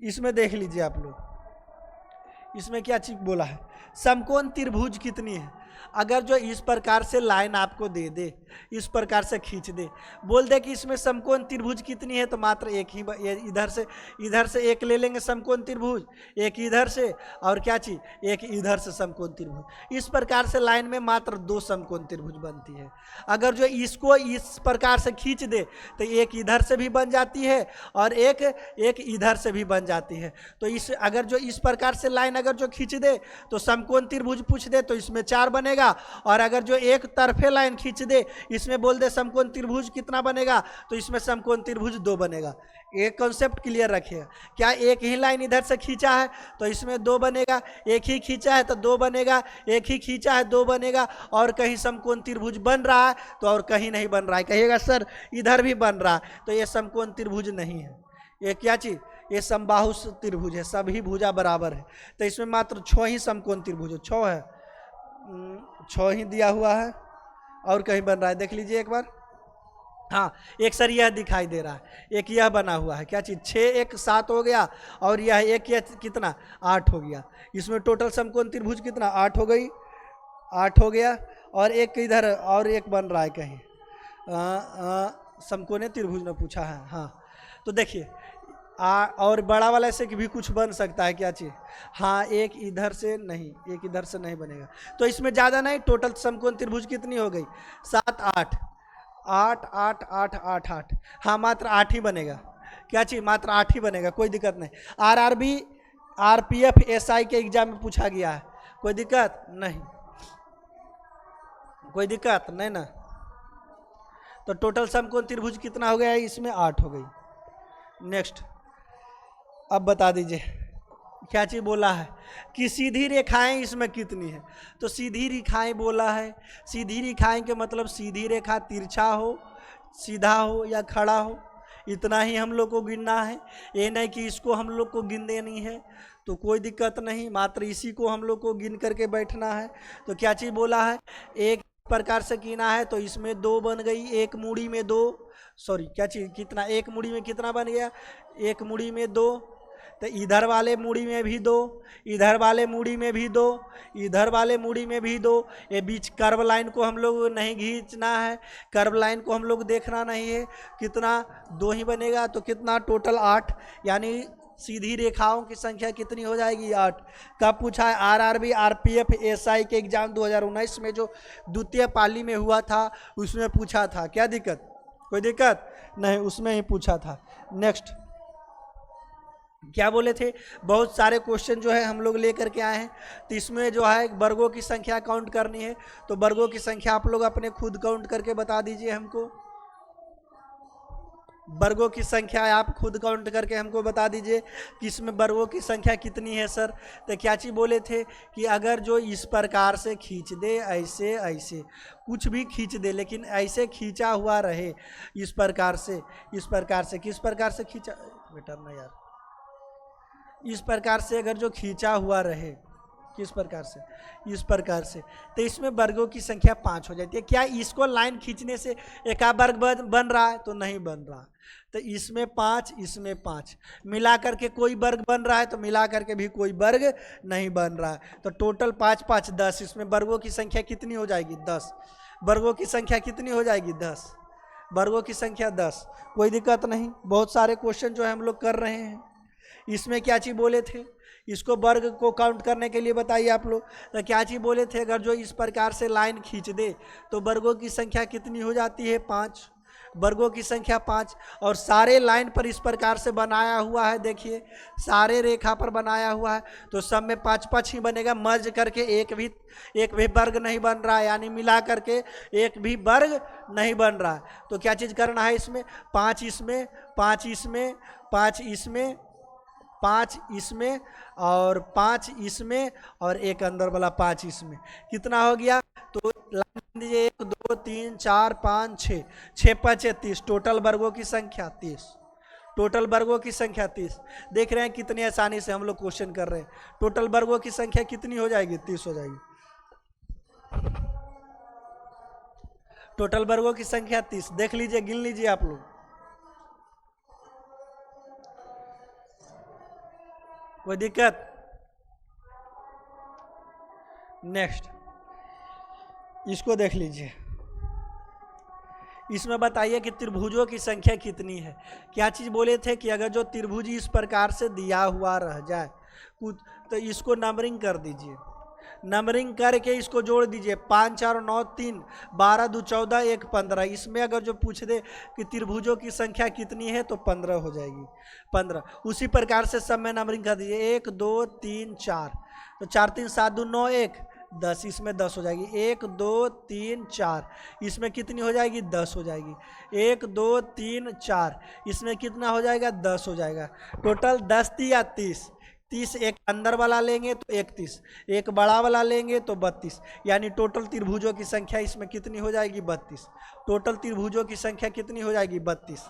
इसमें देख लीजिए आप लोग, इसमें क्या चीज बोला है? समकोण त्रिभुज कितनी है? अगर जो इस प्रकार से लाइन आपको दे दे, इस प्रकार से खींच दे, बोल दे कि इसमें समकोण त्रिभुज कितनी है, तो मात्र एक ही, इधर से एक ले लेंगे समकोण त्रिभुज, एक इधर से और क्या चीज, एक इधर से समकोण त्रिभुज। इस प्रकार से लाइन में मात्र 2 समकोण त्रिभुज बनती है। अगर जो इसको इस प्रकार से खींच दे तो एक इधर से भी बन जाती है और एक इधर से भी बन जाती है। तो इस अगर जो इस प्रकार से लाइन अगर जो खींच दे तो समकोण त्रिभुज पूछ दे तो इसमें 4 बनेगा, और अगर जो एक तरफे लाइन खींच दे इसमें बोल दे समकोण त्रिभुज कितना बनेगा, तो इसमें समकोण त्रिभुज 2 बनेगा। एक कॉन्सेप्ट क्लियर रखिए। क्या एक ही लाइन इधर से खींचा है तो इसमें 2 बनेगा, एक ही खींचा है तो 2 बनेगा, एक ही खींचा है 2 बनेगा, और कहीं समकोण त्रिभुज बन रहा है तो और कहीं नहीं बन रहा है, कहिएगा सर इधर भी बन रहा है, तो ये समकोण त्रिभुज नहीं है। ये क्या चीज, ये समबाहु त्रिभुज है, सभी भुजा बराबर है। तो इसमें मात्र 6 ही समकोण त्रिभुज है, 6 है, 6 ही दिया हुआ है, और कहीं बन रहा है देख लीजिए एक बार। हाँ, एक सर यह दिखाई दे रहा है, एक यह बना हुआ है, क्या चीज़, 6 1 7 हो गया, और यह एक कितना 8 हो गया। इसमें टोटल समकोण त्रिभुज कितना 8 हो गई, 8 हो गया, और एक इधर और एक बन रहा है कहीं समकोण त्रिभुज ने पूछा है। हाँ, तो देखिए और बड़ा वाला से भी कुछ बन सकता है, क्या चीज़, हाँ एक इधर से नहीं, एक इधर से नहीं बनेगा, तो इसमें ज़्यादा नहीं। टोटल समकोण त्रिभुज कितनी हो गई 7 8 8 8 8 8 8, हाँ मात्र 8 ही बनेगा, क्या चीज, मात्र 8 ही बनेगा, कोई दिक्कत नहीं। आरआरबी आरपीएफ एसआई के एग्जाम में पूछा गया है, कोई दिक्कत नहीं, कोई दिक्कत नहीं ना। तो टोटल समकोण त्रिभुज कितना हो गया है, इसमें 8 हो गई। नेक्स्ट, अब बता दीजिए क्या चीज बोला है कि सीधी रेखाएं इसमें कितनी है। तो सीधी रेखाएं बोला है, सीधी रेखाएं के मतलब सीधी रेखा तिरछा हो, सीधा हो या खड़ा हो, इतना ही हम लोग को गिनना है। ये नहीं कि इसको हम लोग को गिन देनी है, तो कोई दिक्कत नहीं, मात्र इसी को हम लोग को गिन करके बैठना है। तो क्या चीज़ बोला है, एक प्रकार से गिना है तो इसमें 2 बन गई, एक मुड़ी में 2, सॉरी क्या चीज़ कितना, एक मुड़ी में कितना बन गया, एक मुड़ी में 2, तो इधर वाले मुड़ी में भी 2, इधर वाले मुड़ी में भी 2, इधर वाले मुड़ी में भी 2। ये बीच कर्व लाइन को हम लोग नहीं खींचना है, कर्व लाइन को हम लोग देखना नहीं है, कितना 2 ही बनेगा। तो कितना टोटल 8, यानी सीधी रेखाओं की संख्या कितनी हो जाएगी, 8। कब पूछा है, आरआरबी आरपीएफ एसआई के एग्जाम 2019 में जो द्वितीय पाली में हुआ था उसमें पूछा था। क्या दिक्कत, कोई दिक्कत नहीं, उसमें ही पूछा था। नेक्स्ट, क्या बोले थे, बहुत सारे क्वेश्चन जो है हम लोग लेकर के आए हैं। तो इसमें जो है वर्गों की संख्या काउंट करनी है, तो वर्गों की संख्या आप लोग अपने खुद काउंट करके बता दीजिए हमको। वर्गों की संख्या आप खुद काउंट करके हमको बता दीजिए कि इसमें वर्गों की संख्या कितनी है सर। तो क्या चीज़ बोले थे कि अगर जो इस प्रकार से खींच दे, ऐसे ऐसे कुछ भी खींच दे, लेकिन ऐसे खींचा हुआ रहे, इस प्रकार से, इस प्रकार से, किस प्रकार से खींचा, बेटा ना यार, इस प्रकार से अगर जो खींचा हुआ रहे, किस प्रकार से, इस प्रकार से, तो इसमें वर्गों की संख्या 5 हो जाती है। क्या इसको लाइन खींचने से एक वर्ग बन रहा है, तो नहीं बन रहा। तो इसमें 5, इसमें 5 मिला करके कोई वर्ग बन रहा है, तो मिला करके भी कोई वर्ग नहीं बन रहा है। तो टोटल 5 5 10, इसमें वर्गों की संख्या कितनी हो जाएगी, 10। वर्गों की संख्या कितनी हो जाएगी, 10। वर्गों की संख्या 10, कोई दिक्कत नहीं। बहुत सारे क्वेश्चन जो है हम लोग कर रहे हैं। इसमें क्या चीज़ बोले थे, इसको वर्ग को काउंट करने के लिए बताइए आप लोग। तो क्या चीज़ बोले थे, अगर जो इस प्रकार से लाइन खींच दे तो वर्गों की संख्या कितनी हो जाती है, 5। वर्गों की संख्या 5, और सारे लाइन पर इस प्रकार से बनाया हुआ है, देखिए सारे रेखा पर बनाया हुआ है, तो सब में 5 5 ही बनेगा। मर्ज करके एक भी वर्ग नहीं बन रहा है, यानी मिला करके एक भी वर्ग नहीं बन रहा है। तो क्या चीज़ करना है, इसमें 5 इसमें, 5 इसमें, 5 इसमें, 5 इसमें और 5 इसमें और एक अंदर वाला 5 इसमें, कितना हो गया। तो लाइन दीजिए, 1 2 3 4 5 6, 6 5 30, टोटल वर्गों की संख्या 30। टोटल वर्गों की संख्या 30। देख रहे हैं कितनी आसानी से हम लोग क्वेश्चन कर रहे हैं। टोटल वर्गों की संख्या कितनी हो जाएगी, 30 हो जाएगी। टोटल वर्गों की संख्या 30, देख लीजिए, गिन लीजिए आप लोग। कोई दिक्कत। नेक्स्ट, इसको देख लीजिए, इसमें बताइए कि त्रिभुजों की संख्या कितनी है। क्या चीज़ बोले थे कि अगर जो त्रिभुज इस प्रकार से दिया हुआ रह जाए कुछ, तो इसको नंबरिंग कर दीजिए, नंबरिंग करके इसको जोड़ दीजिए, 5 4 9 3 12 2 14 1 15। इसमें अगर जो पूछ दे कि त्रिभुजों की संख्या कितनी है, तो 15 हो जाएगी, 15। उसी प्रकार से सब में नंबरिंग कर दीजिए, 1 2 3 4, तो 4 3 7 2 9 1 10, इसमें 10 हो जाएगी। 1 2 3 4, इसमें कितनी हो जाएगी, 10 हो जाएगी। 1 2 3 4, इसमें कितना हो जाएगा, 10 हो जाएगा। टोटल 10 या 30, 30 एक अंदर वाला लेंगे तो 31, एक बड़ा वाला लेंगे तो 32, यानी टोटल त्रिभुजों की संख्या इसमें कितनी हो जाएगी, 32। टोटल त्रिभुजों की संख्या कितनी हो जाएगी, 32।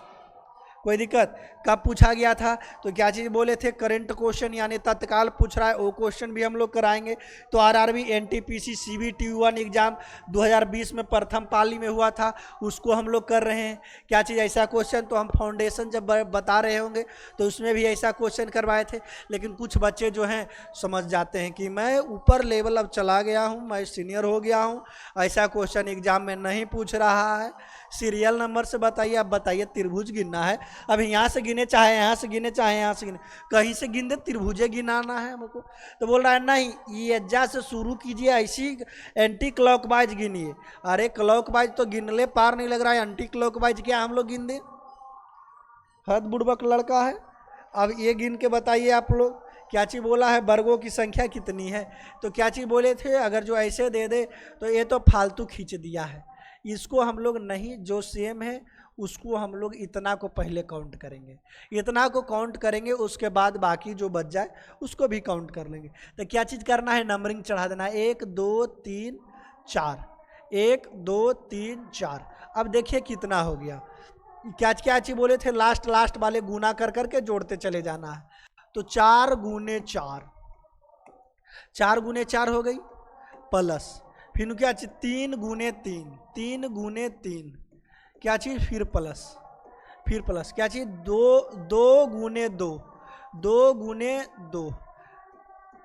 कोई दिक्कत। कब पूछा गया था, तो क्या चीज़ बोले थे, करंट क्वेश्चन यानी तत्काल पूछ रहा है, वो क्वेश्चन भी हम लोग कराएंगे। तो आरआरबी एनटीपीसी सीबीटी 1 एग्जाम 2020 में प्रथम पाली में हुआ था, उसको हम लोग कर रहे हैं। क्या चीज़ ऐसा क्वेश्चन, तो हम फाउंडेशन जब बता रहे होंगे तो उसमें भी ऐसा क्वेश्चन करवाए थे, लेकिन कुछ बच्चे जो हैं समझ जाते हैं कि मैं ऊपर लेवल अब चला गया हूँ, मैं सीनियर हो गया हूँ, ऐसा क्वेश्चन एग्जाम में नहीं पूछ रहा है। सीरियल नंबर से बताइए, अब बताइए त्रिभुज गिनना है, अब यहाँ से गिने चाहे यहाँ से गिने चाहे यहाँ से गिने, कहीं से गिन दे, त्रिभुजे गिनाना है हमको। तो बोल रहा है नहीं, ये एज्जा से शुरू कीजिए, ऐसी एंटी क्लॉकवाइज गिनिए। अरे क्लॉकवाइज तो गिनले पार नहीं लग रहा है, एंटी क्लॉकवाइज क्या हम लोग गिन दे। हद बुड़बक लड़का है। अब ये गिन के बताइए आप लोग, क्या चीज़ बोला है, वर्गों की संख्या कितनी है। तो क्या चीज़ बोले थे, अगर जो ऐसे दे दे तो ये तो फालतू खींच दिया है, इसको हम लोग नहीं, जो सेम है उसको हम लोग इतना को पहले काउंट करेंगे, इतना को काउंट करेंगे, उसके बाद बाकी जो बच जाए उसको भी काउंट कर लेंगे। तो क्या चीज़ करना है, नंबरिंग चढ़ा देना है, 1 2 3 4, 1 2 3 4। अब देखिए कितना हो गया, क्या क्या चीज़ बोले थे, लास्ट वाले गुना कर करके जोड़ते चले जाना है। तो 4 गुने 4, 4 गुने 4 हो गई, प्लस फिर क्या चीज 3 गुने 3, 3 गुने 3, क्या चीज फिर प्लस, फिर प्लस क्या चीज 2 गुने 2, 2 गुने 2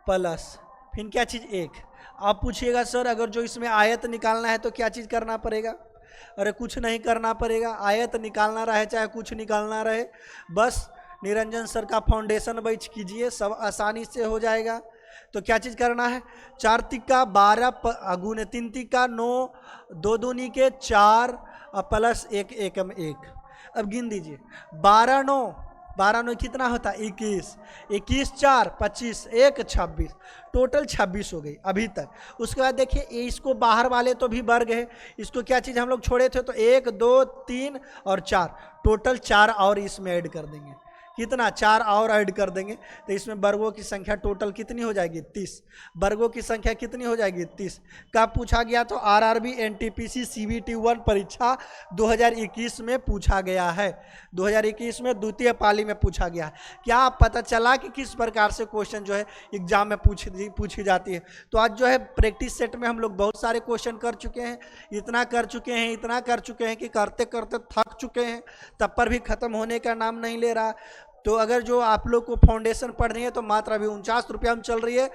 प्लस फिर क्या चीज 1। आप पूछिएगा सर अगर जो इसमें आयत निकालना है तो क्या चीज करना पड़ेगा, अरे कुछ नहीं करना पड़ेगा, आयत निकालना रहे चाहे कुछ निकालना रहे, बस निरंजन सर का फाउंडेशन बैच कीजिए, सब आसानी से हो जाएगा। तो क्या चीज़ करना है, 4 तिक्का 12 गुने 3 तिक्का 9, 2 दूनी के 4 प्लस 1 एकम 1। अब गिन दीजिए, 12 9 कितना होता है 21, 21 4 25 1 26, टोटल 26 हो गई अभी तक। उसके बाद देखिए इसको बाहर वाले तो भी वर्ग है, इसको क्या चीज़ हम लोग छोड़े थे, तो 1 2 3 और 4, टोटल 4 और इसमें ऐड कर देंगे, कितना 4 और ऐड कर देंगे, तो इसमें वर्गों की संख्या टोटल कितनी हो जाएगी 30, वर्गों की संख्या कितनी हो जाएगी 30। कब पूछा गया, तो आरआरबी एनटीपीसी सीबीटी 1 परीक्षा 2021 में पूछा गया है, 2021 में द्वितीय पाली में पूछा गया है। क्या पता चला कि किस प्रकार से क्वेश्चन जो है एग्जाम में पूछी जाती है। तो आज जो है प्रैक्टिस सेट में हम लोग बहुत सारे क्वेश्चन कर चुके हैं, इतना कर चुके हैं कि करते करते थक चुके हैं, तब पर भी खत्म होने का नाम नहीं ले रहा। तो अगर जो आप लोग को फाउंडेशन पढ़नी है तो मात्र अभी 49 रुपया में चल रही है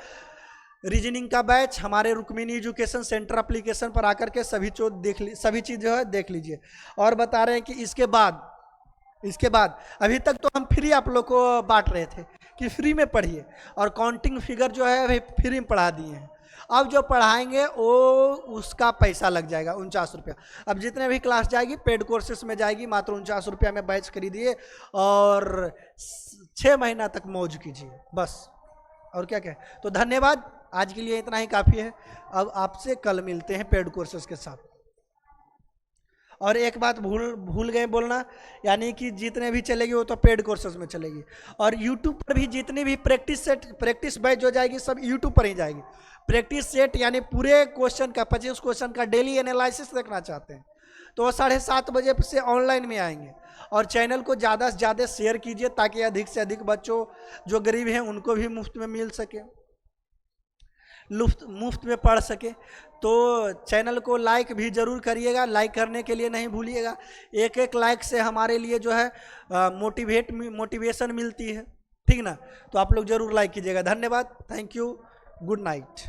रीजनिंग का बैच, हमारे रुक्मिणी एजुकेशन सेंटर एप्लीकेशन पर आकर के सभी चीज़ जो है देख लीजिए। और बता रहे हैं कि इसके बाद अभी तक तो हम फ्री आप लोग को बांट रहे थे कि फ्री में पढ़िए, और काउंटिंग फिगर जो है अभी फ्री में पढ़ा दिए हैं। अब जो पढ़ाएंगे वो उसका पैसा लग जाएगा 49 रुपया। अब जितने भी क्लास जाएगी पेड कोर्सेस में जाएगी, मात्र 49 रुपया में बैच खरीदिए और 6 महीना तक मौज कीजिए बस, और क्या क्या। तो धन्यवाद, आज के लिए इतना ही काफ़ी है। अब आपसे कल मिलते हैं पेड कोर्सेस के साथ। और एक बात भूल गए बोलना, यानी कि जितने भी चलेगी वो तो पेड कोर्सेज में चलेगी, और यूट्यूब पर भी जितनी भी प्रैक्टिस बैच जो जाएगी सब यूट्यूब पर ही जाएगी। प्रैक्टिस सेट यानी पूरे क्वेश्चन का 25 क्वेश्चन का डेली एनालिसिस देखना चाहते हैं तो वो 7:30 बजे से ऑनलाइन में आएंगे। और चैनल को ज़्यादा से ज़्यादा शेयर कीजिए ताकि अधिक से अधिक बच्चों जो गरीब हैं उनको भी मुफ्त में मिल सके, मुफ्त में पढ़ सके। तो चैनल को लाइक भी ज़रूर करिएगा, लाइक करने के लिए नहीं भूलिएगा, एक लाइक से हमारे लिए जो है मोटिवेशन मिलती है, ठीक ना। तो आप लोग ज़रूर लाइक कीजिएगा। धन्यवाद, थैंक यू, गुड नाइट।